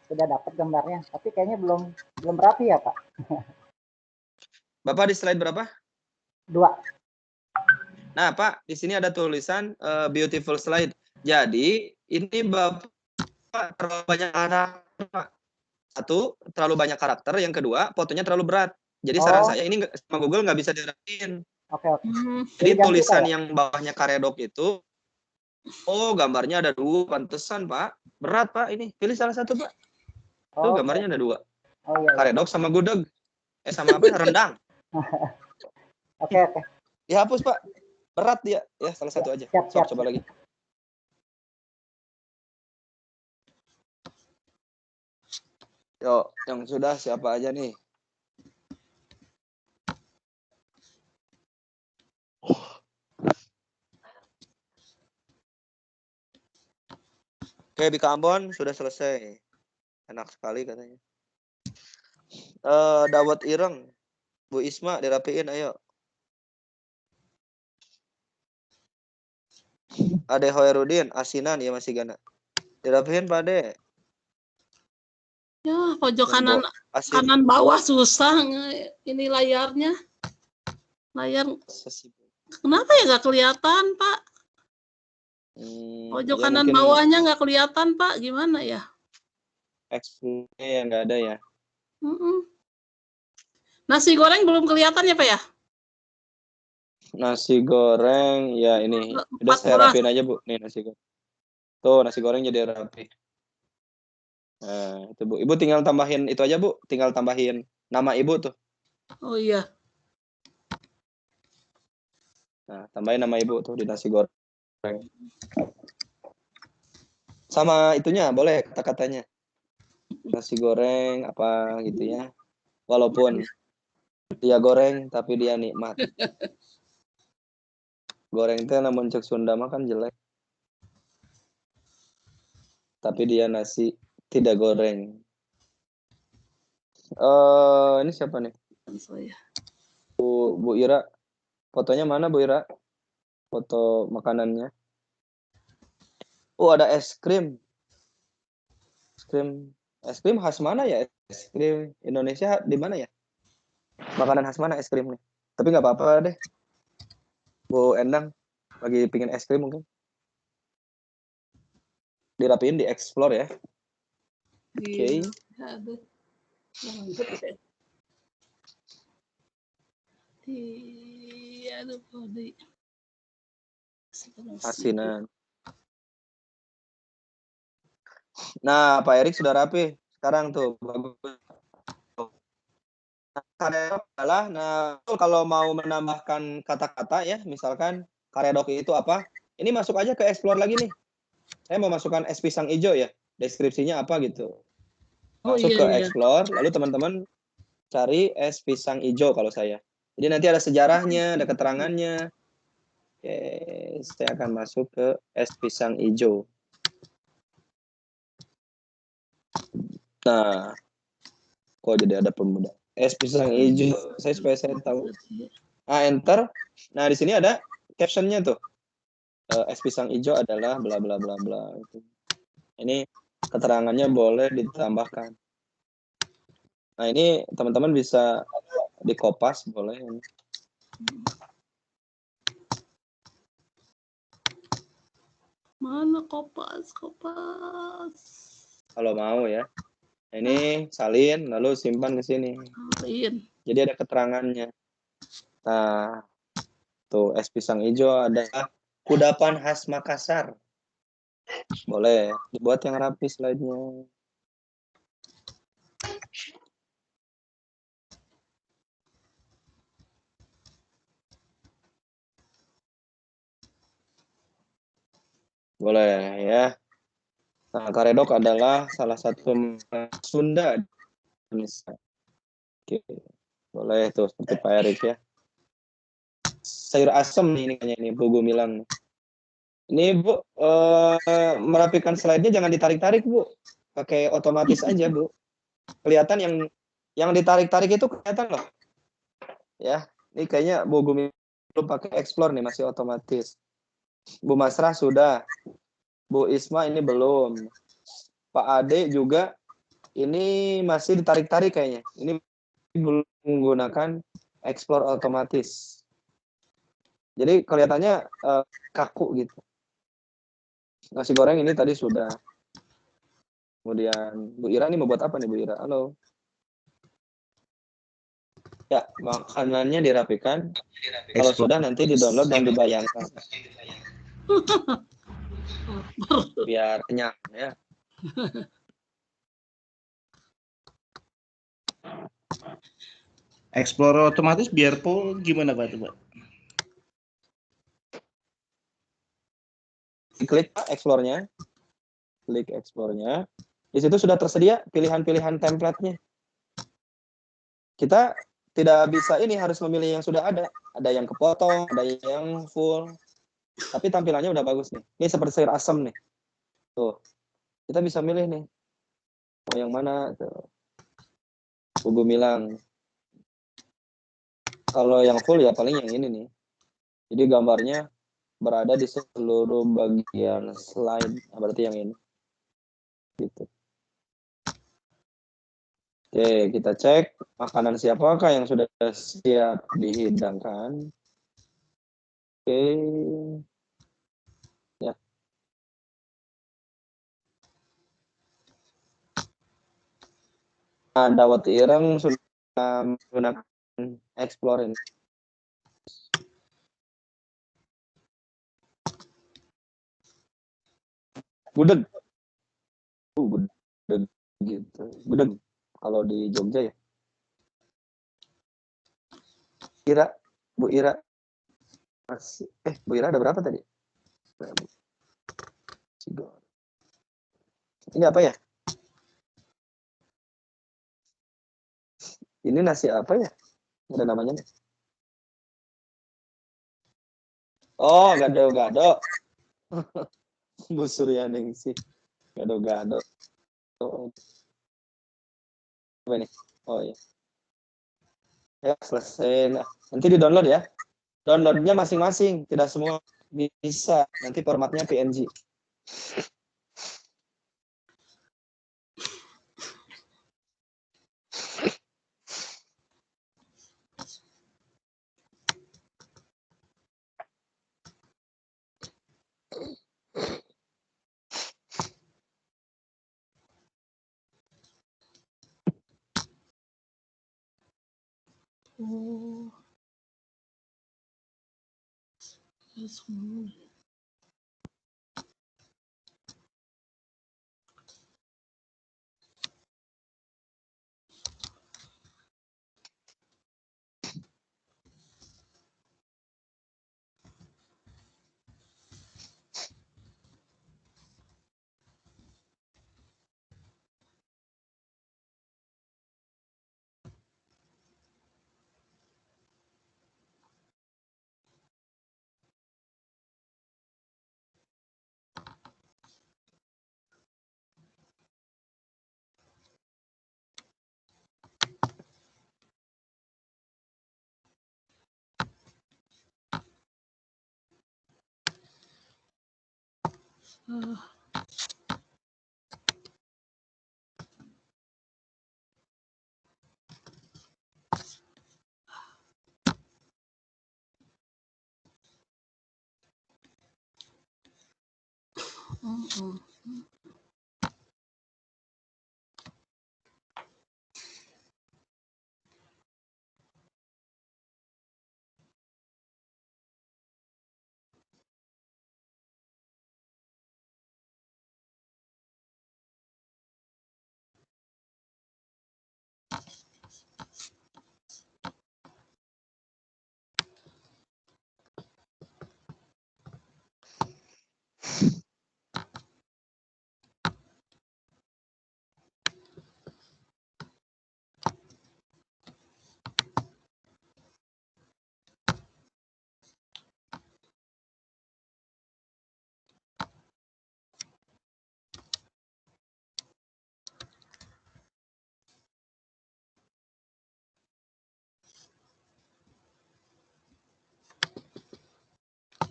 sudah dapat gambarnya, tapi kayaknya belum rapi ya, Pak. Bapak di slide berapa? 2. Nah, Pak, di sini ada tulisan beautiful slide. Jadi, ini Bapak terlalu banyak karakter, Pak. 1, terlalu banyak karakter. Yang kedua, fotonya terlalu berat. Jadi saran saya ini sama Google nggak bisa dirapiin. Oke. Jadi tulisan yang bawahnya karedok itu, gambarnya ada 2, pantesan, Pak. Berat, Pak, ini. Pilih salah satu, Pak. Tuh, gambarnya ada 2. Iya. Karedok sama gudeg. Sama apa? Rendang. Oke. Dihapus, Pak. Berat dia. Ya, salah satu aja. Siap. Coba lagi. Yuk, yang sudah siapa aja nih? Oke, Bika Ambon sudah selesai. Enak sekali katanya. Dawat Ireng, Bu Isma dirapiin, ayo. Ade Hoirudin, asinan ya masih gana. Dirapiin Pak Ade. Ya, pojok Dan kanan bawah susah ini layarnya. Layar kenapa ya nggak kelihatan, Pak? Pojok ya kanan bawahnya nggak kelihatan, Pak. Gimana ya? Explore yang nggak ada ya. Nasi goreng belum kelihatan ya, Pak ya? Nasi goreng ya ini. Udah saya rapiin aja, Bu. Nih nasi goreng. Tuh, nasi goreng jadi rapi. Nah, itu Bu. Ibu tinggal tambahin itu aja, Bu. Tinggal tambahin nama Ibu tuh. Oh iya. Nah, tambahin nama Ibu tuh di nasi goreng. Sama itunya boleh kata-katanya. Nasi goreng apa gitu ya. Walaupun dia goreng tapi dia nikmat. Goreng teh namun cek Sunda mah kan jelek. Tapi dia nasi tidak goreng. Ini siapa nih? Bu Ira. Fotonya mana Bu Ira? Foto makanannya. Oh, ada es krim. Es krim khas mana ya? Es krim Indonesia di mana ya? Makanan khas mana es krim nih? Tapi nggak apa-apa deh. Bu Endang lagi pingin es krim mungkin. Dirapiin, di explore ya. Oke. Asinan. Nah, Pak Erik sudah rapi. Sekarang tuh bagus. Karedok adalah, nah kalau mau menambahkan kata-kata ya, misalkan karedok itu apa? Ini masuk aja ke explore lagi nih. Saya mau masukkan es pisang hijau ya. Deskripsinya apa gitu. Masuk ke explore, lalu teman-teman cari es pisang hijau kalau saya. Jadi nanti ada sejarahnya, ada keterangannya. Oke, saya akan masuk ke es pisang hijau. Nah, kok jadi ada pemuda. Es pisang hijau, supaya saya tahu. Nah, enter. Nah, di sini ada captionnya tuh. Es pisang hijau adalah bla bla bla bla. Ini keterangannya boleh ditambahkan. Nah, ini teman-teman bisa dikopas boleh. Mana kopas? Kalau mau ya. Ini salin, lalu simpan ke sini. Jadi ada keterangannya. Nah, tuh es pisang hijau ada kudapan khas Makassar. Boleh dibuat yang rapi slide-nya. Boleh ya. Nah, karedok adalah salah satu Sunda. Oke. Boleh tuh seperti Pak Erik ya. Sayur asem nih ini kayaknya ini Bu Gumilang. Ini Bu merapikan slide-nya jangan ditarik-tarik Bu. Pakai otomatis aja Bu. Kelihatan yang ditarik-tarik itu kelihatan loh. Ya, ini kayaknya Bu Gumilang belum pakai explore nih, masih otomatis. Bu Masrah sudah. Bu Isma ini belum. Pak Ade juga ini masih ditarik-tarik kayaknya. Ini belum menggunakan explore otomatis. Jadi kelihatannya kaku gitu. Nasi goreng ini tadi sudah. Kemudian Bu Ira ini mau buat apa nih Bu Ira? Halo. Ya, makanannya dirapikan. Kalau sudah nanti di-download dan dibayangkan. Biar kenyang ya. Explore otomatis biar full gimana Pak itu Pak? Klik explore-nya. Klik explore-nya. Di situ sudah tersedia pilihan-pilihan template-nya. Kita tidak bisa ini harus memilih yang sudah ada. Ada yang kepotong, ada yang full. Tapi tampilannya udah bagus nih. Ini seperti sayur asem nih. Tuh. kita bisa milih nih mau yang mana tuh. Gue bilang kalau yang full ya paling yang ini nih. Jadi gambarnya berada di seluruh bagian slide, berarti yang ini. Gitu. Oke, kita cek makanan siapakah yang sudah siap dihidangkan. Oke. Ya. Nah, dawet ireng sudah menggunakan explore ini. Gudeg. Gudeg gitu. Gudeg kalau di Jogja ya. Ira, Bu Ira. Bu Ira ada berapa tadi? Ini apa ya? Ini nasi apa ya? Ada namanya nih. Oh, gado-gado. Bu Suryaning sih. Gado-gado. Oh. Apa ini? Oh iya. Ya, selesai. Nah, nanti di-download ya. Downloadnya masing-masing. Tidak semua bisa. Nanti formatnya PNG. Oh.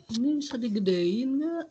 Ini bisa digedein nggak?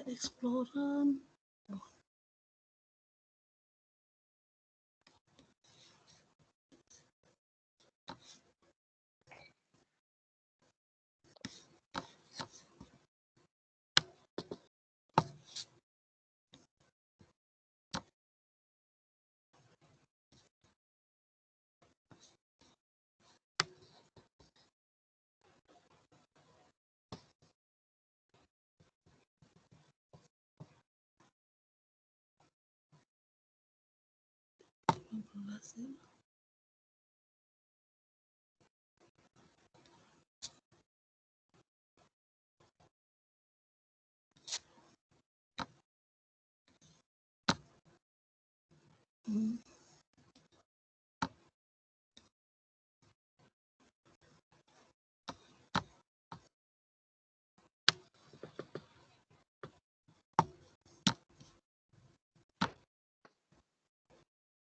Exploran.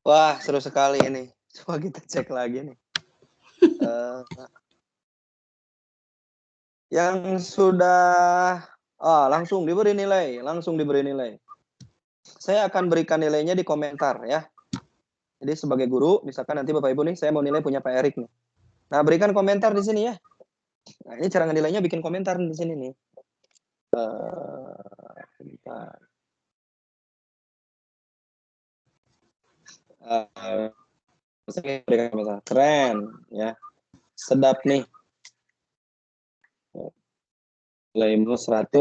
Wah, seru sekali ini. Coba kita cek lagi nih. Yang sudah langsung diberi nilai. Saya akan berikan nilainya di komentar ya. Jadi sebagai guru, misalkan nanti Bapak Ibu nih, saya mau nilai punya Pak Erik nih. Nah, berikan komentar di sini ya. Nah, ini cara nilainya bikin komentar di sini nih. Bentar. Saya berikan komentar. Keren ya. Sedap nih. Nilaimu 100.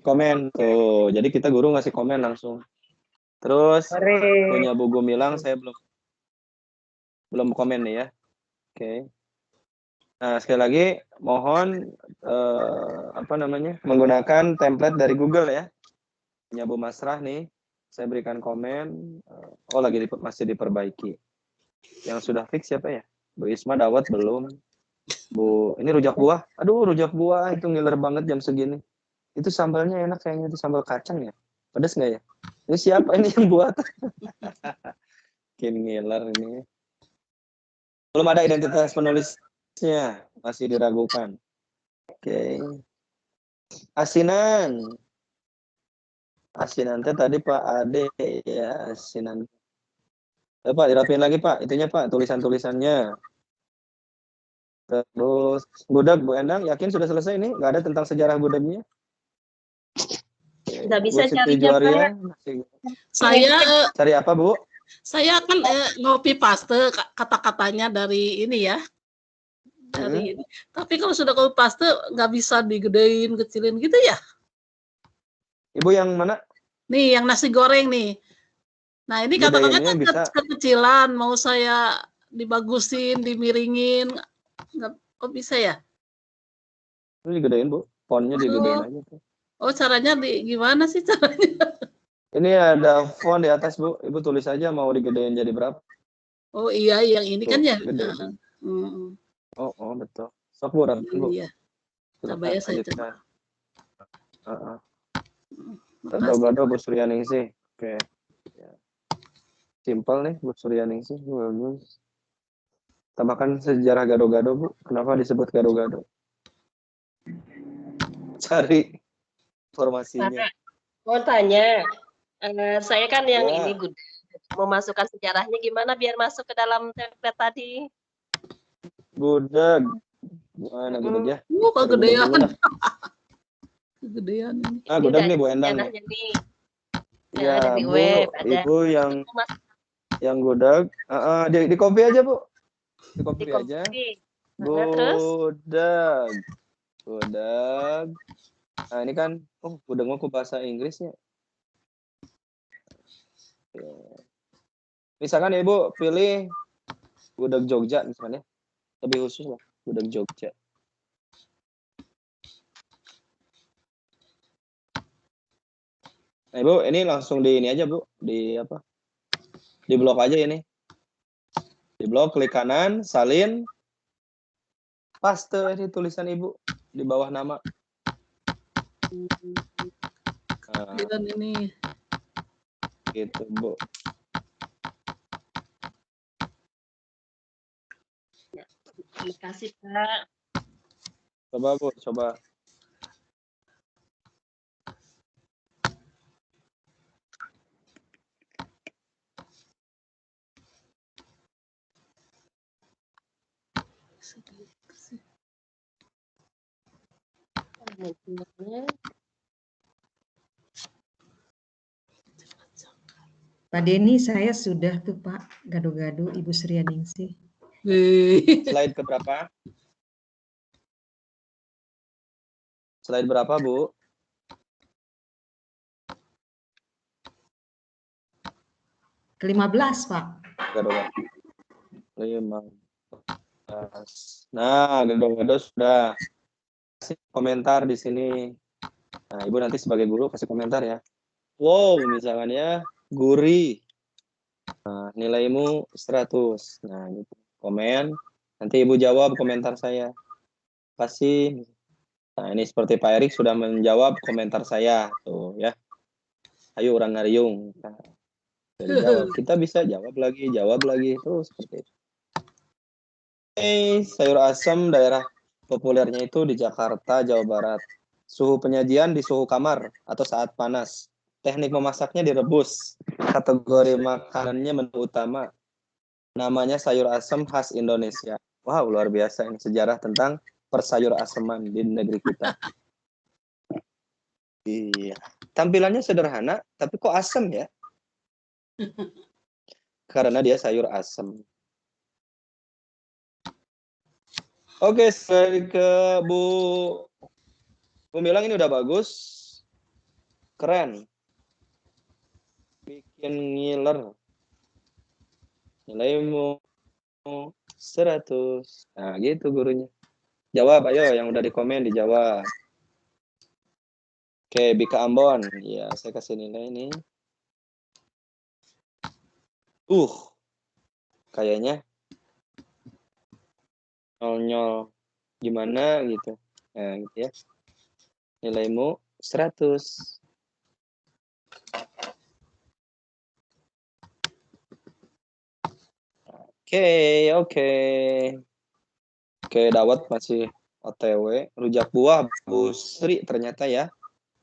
Komen tuh. Jadi kita guru ngasih komen langsung. Terus punya Bu Gumilang saya belum komen nih ya. Oke. Nah, sekali lagi mohon menggunakan template dari Google ya. Punya Bu Masrah nih. Saya berikan komen. Masih diperbaiki. Yang sudah fix siapa ya? Bu Isma Dawat belum. Bu, ini rujak buah. Aduh, rujak buah itu ngiler banget jam segini. Itu sambalnya enak kayaknya, itu sambal kacang ya. Pedas nggak ya? Ini siapa ini yang buat? Kim ngiler ini. Belum ada identitas penulisnya, masih diragukan. Oke. Asinan tadi Pak Ade ya, asinan. Pak, dirapiin lagi Pak, itunya Pak, tulisan-tulisannya. Terus budak Bu Endang, yakin sudah selesai ini? Nggak ada tentang sejarah budaknya? Nggak bisa carinya Pak. Saya cari apa Bu? Saya akan ngopi paste kata-katanya dari ini ya. Dari ini. Tapi kalau sudah ngopi paste nggak bisa digedein, kecilin gitu ya? Ibu yang mana? Nih, yang nasi goreng nih. Nah, ini kata-katanya kekecilan, mau saya dibagusin, dimiringin, nggak bisa ya? Ini digedein Bu, fontnya digedein aja tuh. Oh, caranya gimana sih caranya? Ini ada font di atas Bu, Ibu tulis aja mau digedein jadi berapa. Oh iya, yang ini tuh, kan ya. Oh betul. Sok Bu, Bu. Iya. Coba ya saya coba. Gado-gado Bu Suryaningsih. Oke. Ya. Simpel nih Bu Suryaningsih, bagus. Tambahkan sejarah gado-gado Bu. Kenapa disebut gado-gado? Cari informasinya. Mau tanya, saya kan yang ini mau masukkan sejarahnya gimana biar masuk ke dalam template tadi? Budak. Mana budak ya? Kegedean. Kegedean ini. Budak nih Bu Endang. Ya, di Bu, web, Ibu yang budak. Di copy aja Bu. Di copy aja. Budak. Budak. Nah, ini kan budak mau bahasa Inggrisnya. Misalkan Ibu pilih budak Jogja misalnya. Lebih khusus lah, budak Jogja. Nah, Ibu, ini langsung di ini aja, Bu. Di apa? Di blok aja ini. Di blok, klik kanan, salin. Paste ini tulisan Ibu di bawah nama. Dan ini. Gitu, Bu. Terima kasih, Pak. Coba, Bu, coba. Pak Denny, saya sudah tuh Pak, gado-gado Ibu Suryaningsih. Slide keberapa? Slide berapa, Bu? ke-15, Pak. Gado-gado. 15. Nah, gado-gado sudah. Kasih komentar di sini. Nah, Ibu nanti sebagai guru kasih komentar ya. Wow, misalkan ya, gurih. Nah, nilaimu 100. Nah, gitu. Komen. Nanti Ibu jawab komentar saya. Kasih. Nah, ini seperti Pak Erik sudah menjawab komentar saya. Tuh ya. Ayo orang ngariung. Nah, dijawab. Kita bisa jawab lagi. Terus seperti itu. Sayur asam daerah populernya itu di Jakarta, Jawa Barat. Suhu penyajian di suhu kamar atau saat panas. Teknik memasaknya direbus. Kategori makanannya menu utama. Namanya sayur asam khas Indonesia. Wow, luar biasa ini sejarah tentang persayur aseman di negeri kita. Iya. Tampilannya sederhana, tapi kok asam ya? Karena dia sayur asam. Oke, sekali ke Bu Milang ini udah bagus. Keren. Bikin ngiler. Nilaimu 100. Nah, gitu gurunya. Jawab, ayo yang udah di komen dijawab. Oke, Bika Ambon. Ya, saya kasih nilai ini. Kayaknya nyol gimana gitu. Nah, gitu ya. Nilaimu 100. Oke. Oke, Dawat masih OTW. Rujak buah Bu Sri ternyata ya.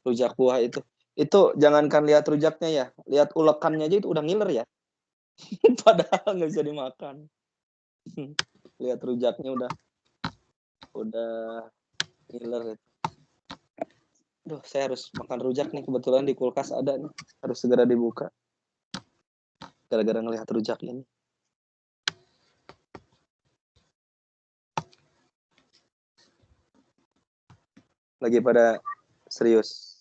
Rujak buah itu. Itu jangankan lihat rujaknya ya. Lihat ulekannya aja itu udah ngiler ya. Padahal nggak bisa dimakan. Lihat rujaknya udah ngiler. Duh, saya harus makan rujak nih. Kebetulan di kulkas ada nih. Harus segera dibuka. Gara-gara ngelihat rujak ini. Lagi pada serius.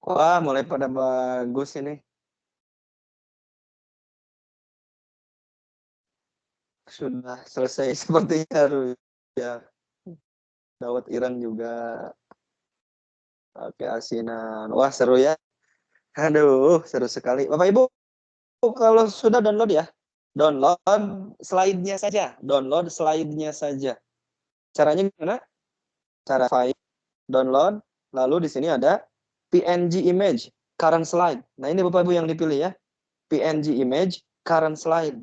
Wah, mulai pada bagus ini. Sudah selesai sepertinya harus ya. Dawet Irang juga. Oke, asinan. Wah, seru ya. Aduh, seru sekali. Bapak Ibu, kalau sudah download ya, download slide-nya saja. Download slide-nya saja. Caranya gimana? Cara file, download, lalu di sini ada PNG image, current slide. Nah, ini Bapak Ibu yang dipilih ya. PNG image, current slide.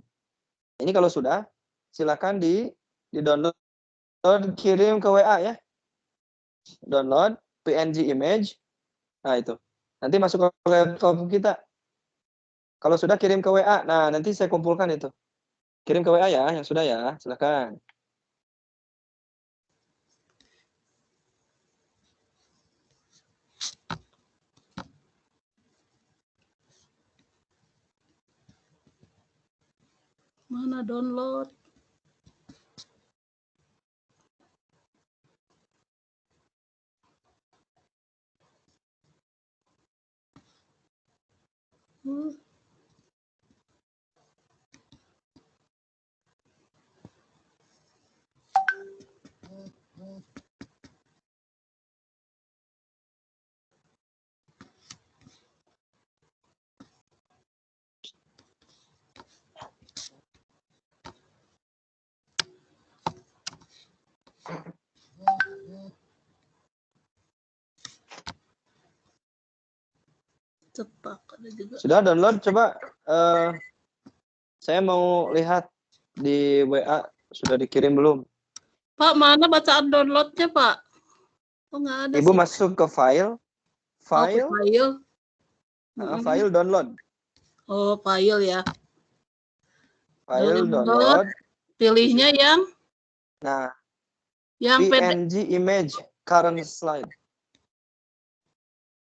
Ini kalau sudah, silakan di download, kirim ke WA ya. Download PNG image. Nah, itu. Nanti masuk ke laptop kita. Kalau sudah kirim ke WA. Nah, nanti saya kumpulkan itu. Kirim ke WA ya, yang sudah ya. Silakan. Mana download? Cetak ada juga. Sudah download? Coba saya mau lihat di WA sudah dikirim belum? Pak, mana bacaan downloadnya, Pak? Oh, nggak ada Ibu sih. masuk ke file, File. file download. Oh, file ya. File download. Pilihnya yang? Nah, yang PNG image current slide.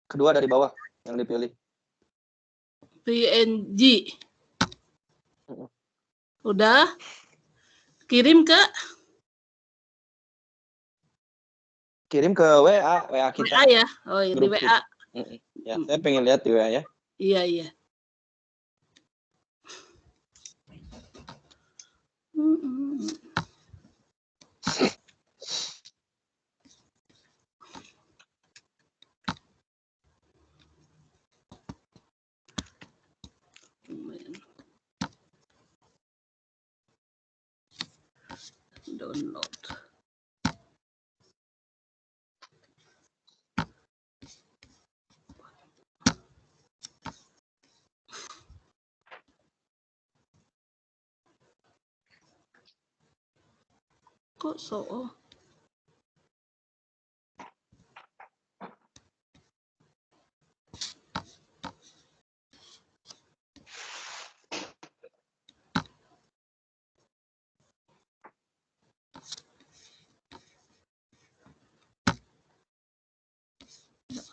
Kedua dari bawah yang dipilih. PNG. Udah? Kirim ke? Kirim ke WA kita. WA ya? Oh, di WA. Kita. Ya, saya pengen lihat di WA ya. Iya, iya. Download. Kok so?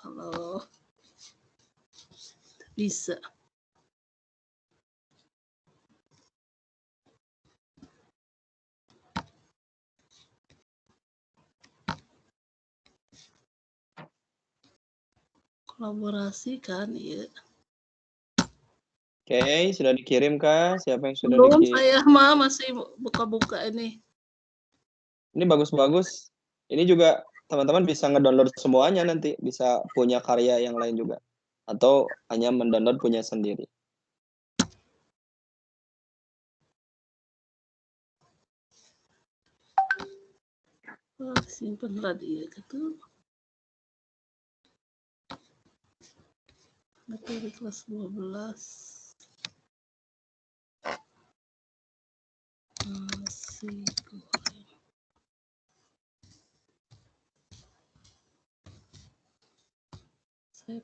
Halo. Bisa. Kolaborasi kan, ya. Oke, sudah dikirim kah? Siapa yang sudah Belum, dikirim? saya mah masih buka-buka ini. Ini bagus-bagus. Ini juga teman-teman bisa ngedownload semuanya nanti. Bisa punya karya yang lain juga. Atau hanya mendownload punya sendiri. Simpan radio gitu. Materi kelas 12. Nasi goreng. Saya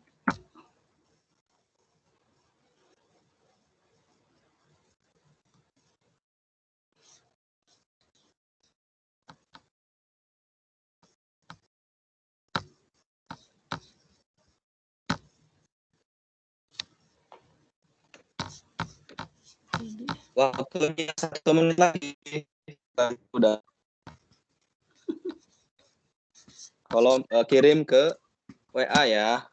Waktunya 1 menit lagi. Udah. Kalau kirim ke WA ya.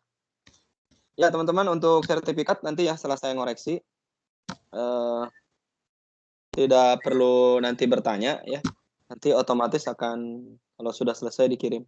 Ya teman-teman, untuk sertifikat nanti ya setelah saya ngoreksi, tidak perlu nanti bertanya ya, nanti otomatis akan kalau sudah selesai dikirim.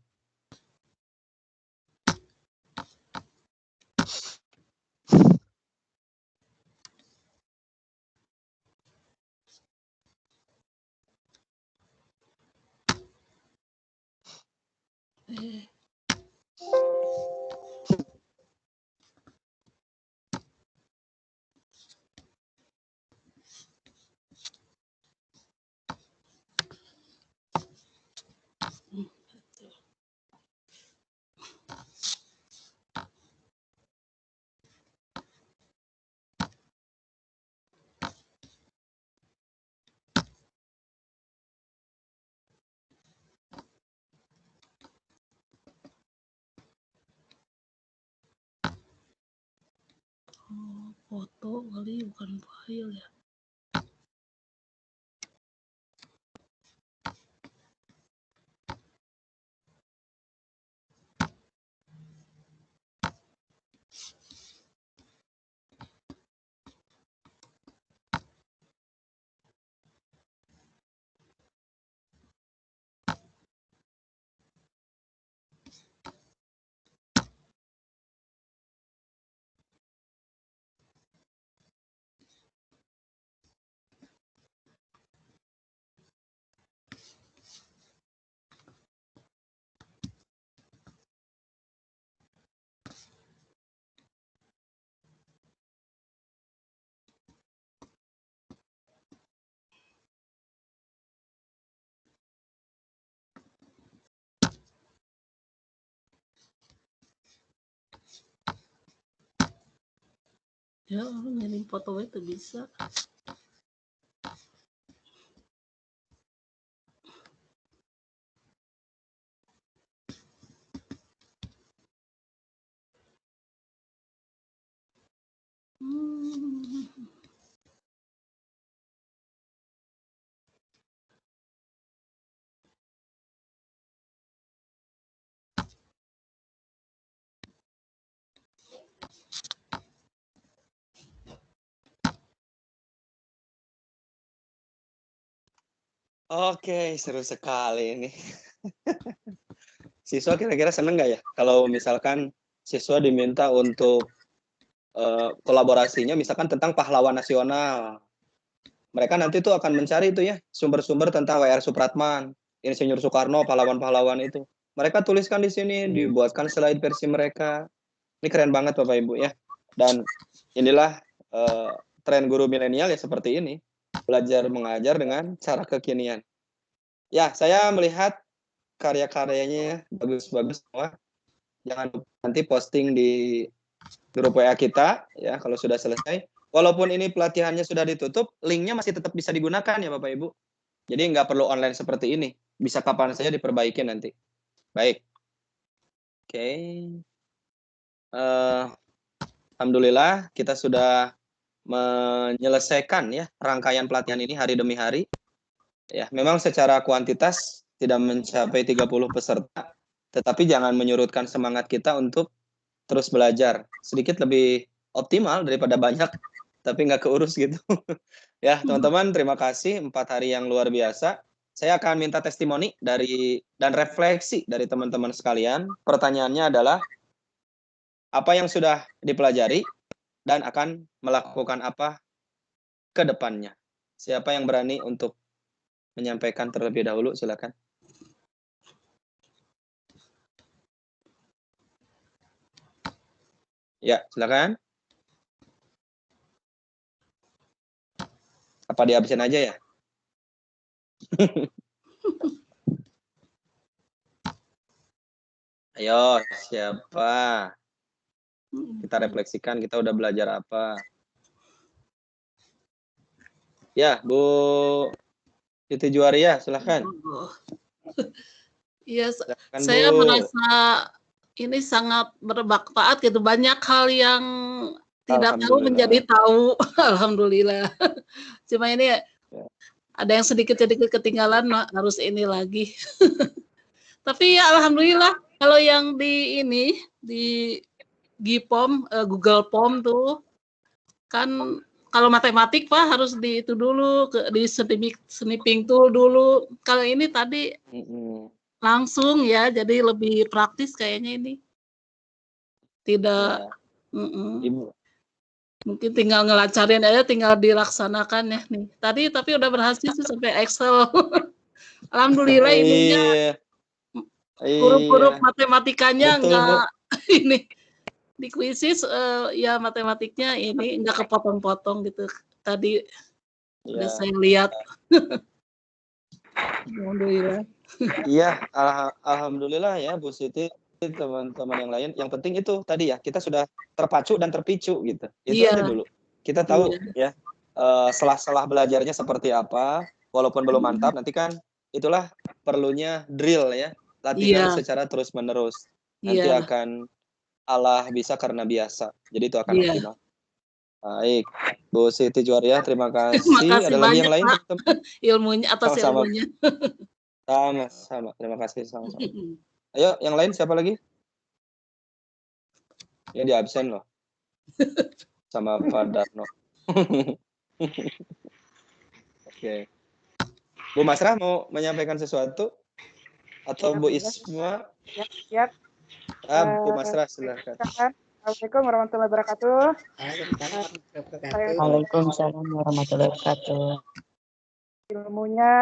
Foto kali bukan file ya. Ya, ngirim foto itu bisa. Oke, seru sekali ini. Siswa kira-kira seneng nggak ya kalau misalkan siswa diminta untuk kolaborasinya misalkan tentang pahlawan nasional. Mereka nanti tuh akan mencari itu ya sumber-sumber tentang W.R. Supratman, Insinyur Soekarno, pahlawan-pahlawan itu. Mereka tuliskan di sini, dibuatkan slide versi mereka. Ini keren banget Bapak Ibu ya. Dan inilah tren guru milenial ya seperti ini. Belajar mengajar dengan cara kekinian. Ya, saya melihat karya-karyanya bagus-bagus semua. Jangan lupa nanti posting di grup WA kita ya kalau sudah selesai. Walaupun ini pelatihannya sudah ditutup, linknya masih tetap bisa digunakan ya Bapak Ibu. Jadi nggak perlu online seperti ini. Bisa kapan saja diperbaiki nanti. Baik. Oke. Alhamdulillah kita sudah menyelesaikan ya rangkaian pelatihan ini hari demi hari. Ya, memang secara kuantitas tidak mencapai 30 peserta, tetapi jangan menyurutkan semangat kita untuk terus belajar. Sedikit lebih optimal daripada banyak, tapi nggak keurus gitu. Ya, teman-teman, terima kasih 4 hari yang luar biasa. Saya akan minta testimoni dan refleksi dari teman-teman sekalian. Pertanyaannya adalah, apa yang sudah dipelajari dan akan melakukan apa ke depannya? Siapa yang berani untuk menyampaikan terlebih dahulu, silakan. Ya, silakan. Apa dihabisin aja ya? Ayo, siapa? Kita refleksikan, kita udah belajar apa? Ya, Bu Siti Juwaria, silakan. Iya, saya merasa ini sangat bermanfaat gitu. Banyak hal yang tidak tahu menjadi tahu. Alhamdulillah. Cuma ini ada yang sedikit-sedikit ketinggalan, harus ini lagi. Tapi ya alhamdulillah kalau yang di GPOM, Google POM tuh. Kan kalau matematik Pak harus di itu dulu, di snipping tool dulu. Kalau ini tadi langsung ya, jadi lebih praktis kayaknya ini. Tidak, Ibu. mungkin tinggal ngelancarin aja, tinggal dilaksanakan ya nih. Tadi tapi udah berhasil sih sampai Excel. Alhamdulillah ininya huruf-huruf matematikanya Betul, enggak ini di kuisis ya matematiknya ini enggak kepotong-potong gitu. Tadi udah saya lihat. Alhamdulillah. Iya, alhamdulillah ya Bu Siti, teman-teman yang lain. Yang penting itu tadi ya, kita sudah terpacu dan terpicu gitu. Itu aja dulu. Kita tahu ya selah-selah belajarnya seperti apa, walaupun belum mantap, nanti kan itulah perlunya drill ya, latihan secara terus-menerus. Nanti akan Allah bisa karena biasa. Jadi itu akan optimal. Baik, Bu Siti Juwaria, terima kasih. Ada lagi yang lain, teman-teman? Ilmunya atas Sama-sama. ilmunya. Sama-sama, terima kasih sama-sama. Ayo, yang lain siapa lagi? Ya di absen loh. Sama Pak Darno. Oke. Bu Masrah mau menyampaikan sesuatu? Atau Bu Isma? Siap. Bu Masrah silakan. Assalamualaikum warahmatullahi wabarakatuh. Waalaikumsalam warahmatullahi wabarakatuh. Ilmunya,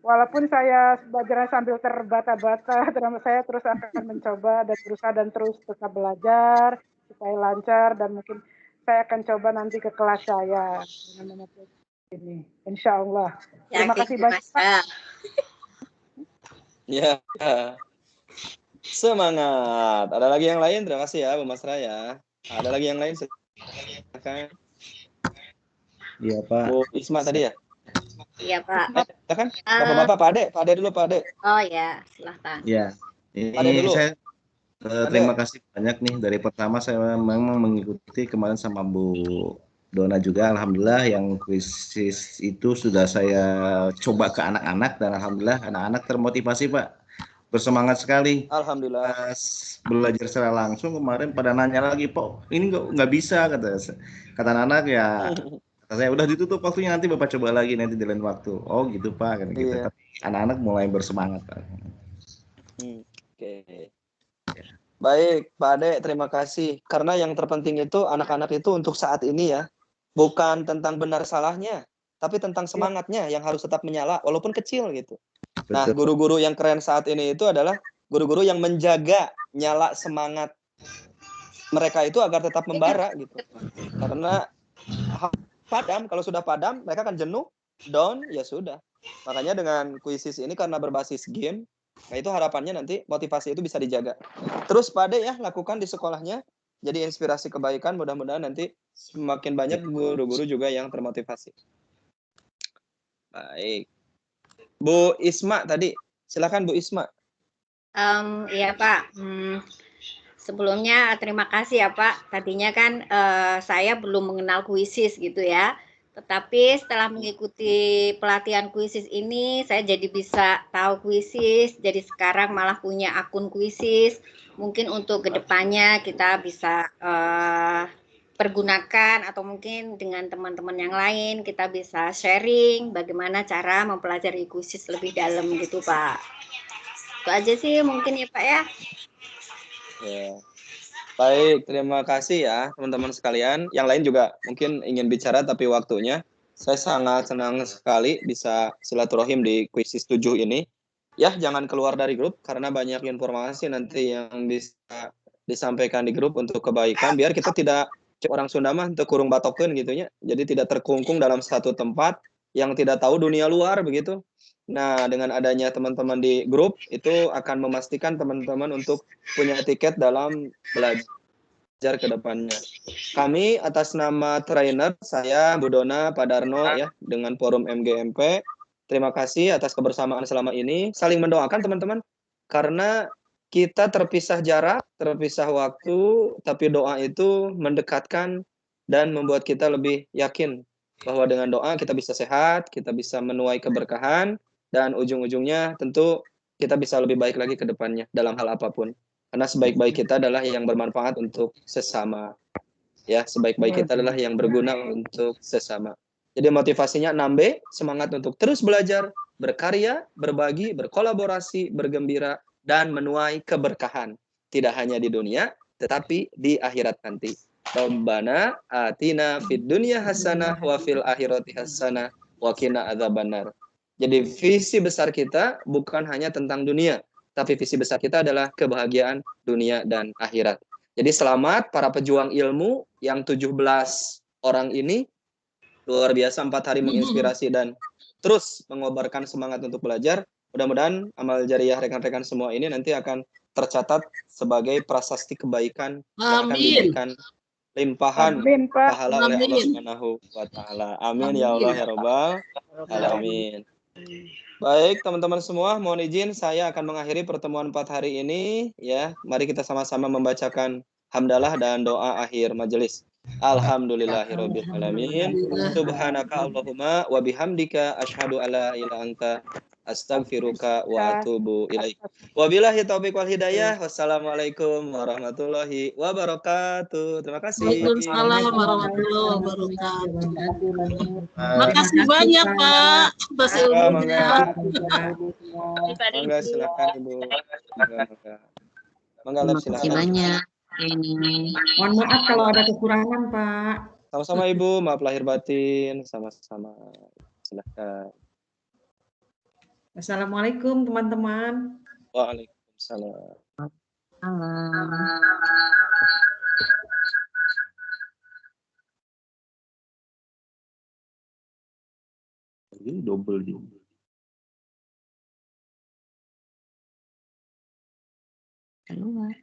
walaupun saya belajar sambil terbata-bata, saya terus akan mencoba dan berusaha dan terus tetap belajar supaya lancar, dan mungkin saya akan coba nanti ke kelas saya dengan ini, insya Allah. Terima kasih banyak Pak. Ya, semangat. Ada lagi yang lain? Terima kasih ya Bu Masrah ya. Ada lagi yang lain? Silakan. Iya Pak. Bu Isma tadi ya? Iya Pak. Silakan. Bapak-bapak, Pak Ade dulu Pak Ade. Oh ya, silahkan. Ya, ini saya terima kasih banyak nih. Dari pertama saya memang mengikuti kemarin sama Bu Dona juga. Alhamdulillah yang krisis itu sudah saya coba ke anak-anak dan alhamdulillah anak-anak termotivasi Pak. Bersemangat sekali. Alhamdulillah. Belajar secara langsung kemarin pada nanya lagi, Pak, ini nggak bisa kata anak ya. Kata saya udah ditutup waktunya, nanti Bapak coba lagi nanti di lain waktu. Oh gitu Pak, kan gitu. Tapi anak-anak mulai bersemangat Pak. Oke. Baik Pak Ade, terima kasih. Karena yang terpenting itu anak-anak itu untuk saat ini ya, bukan tentang benar salahnya, tapi tentang semangatnya yang harus tetap menyala walaupun kecil gitu. Nah, guru-guru yang keren saat ini itu adalah guru-guru yang menjaga nyala semangat mereka itu agar tetap membara gitu. Karena padam, kalau sudah padam, mereka akan jenuh, down, ya sudah. Makanya dengan kuisis ini karena berbasis game, nah itu harapannya nanti motivasi itu bisa dijaga. Terus Pak Ade ya, lakukan di sekolahnya, jadi inspirasi kebaikan, mudah-mudahan nanti semakin banyak guru-guru juga yang termotivasi. Baik. Bu Isma tadi, silakan Bu Isma. Iya Pak, sebelumnya terima kasih ya Pak. Tadinya kan saya belum mengenal kuisis gitu ya. Tetapi setelah mengikuti pelatihan kuisis ini, saya jadi bisa tahu kuisis. Jadi sekarang malah punya akun kuisis. Mungkin untuk kedepannya kita bisa pergunakan atau mungkin dengan teman-teman yang lain kita bisa sharing bagaimana cara mempelajari kuisis lebih dalam gitu Pak. Itu aja sih mungkin ya Pak ya. Ya. Baik, terima kasih ya teman-teman sekalian. Yang lain juga mungkin ingin bicara tapi waktunya. Saya sangat senang sekali bisa silaturahim di kuisis 7 ini. Ya, jangan keluar dari grup karena banyak informasi nanti yang bisa disampaikan di grup untuk kebaikan biar kita tidak orang Sunda mah untuk kurung batokeun gitunya. Jadi tidak terkungkung dalam satu tempat yang tidak tahu dunia luar begitu. Nah, dengan adanya teman-teman di grup itu akan memastikan teman-teman untuk punya tiket dalam belajar ke depannya. Kami atas nama trainer saya Bu Dona, Pak Darno ya dengan forum MGMP. Terima kasih atas kebersamaan selama ini. Saling mendoakan teman-teman karena kita terpisah jarak, terpisah waktu, tapi doa itu mendekatkan dan membuat kita lebih yakin bahwa dengan doa kita bisa sehat, kita bisa menuai keberkahan, dan ujung-ujungnya tentu kita bisa lebih baik lagi ke depannya dalam hal apapun. Karena sebaik-baik kita adalah yang bermanfaat untuk sesama. Ya, sebaik-baik kita adalah yang berguna untuk sesama. Jadi motivasinya 6B, semangat untuk terus belajar, berkarya, berbagi, berkolaborasi, bergembira, dan menuai keberkahan. Tidak hanya di dunia, tetapi di akhirat nanti. Rabbana atina fid dunya hasanah wa fil akhirati hasanah wa qina adzabannar. Jadi visi besar kita bukan hanya tentang dunia, tapi visi besar kita adalah kebahagiaan dunia dan akhirat. Jadi selamat para pejuang ilmu yang 17 orang ini, luar biasa 4 hari menginspirasi dan terus mengobarkan semangat untuk belajar. Mudah-mudahan amal jariah rekan-rekan semua ini nanti akan tercatat sebagai prasasti kebaikan yang akan diberikan limpahan pahala oleh Allah Subhanahu wa taala. Amin ya Allah ya Rabbal alamin. Baik, teman-teman semua, mohon izin saya akan mengakhiri pertemuan 4 hari ini ya. Mari kita sama-sama membacakan hamdalah dan doa akhir majelis. Alhamdulillahirabbil alamin. Subhanaka Allahumma wa bihamdika asyhadu alla ilaha anta astaghfiruka wa atubu ilaik. Wabillahi taufiq wal hidayah. Wassalamualaikum warahmatullahi wabarakatuh. Terima kasih. Waalaikumsalam warahmatullahi wabarakatuh. Makasih banyak Pak atas ilmunya. Mangga silakan Ibu. Mangga silakan. Terima kasih banyak. Mohon maaf kalau ada kekurangan, Pak. Sama-sama Ibu, maaf lahir batin, sama-sama. Silakan. Assalamualaikum teman-teman. Waalaikumsalam. Ini double. Keluar.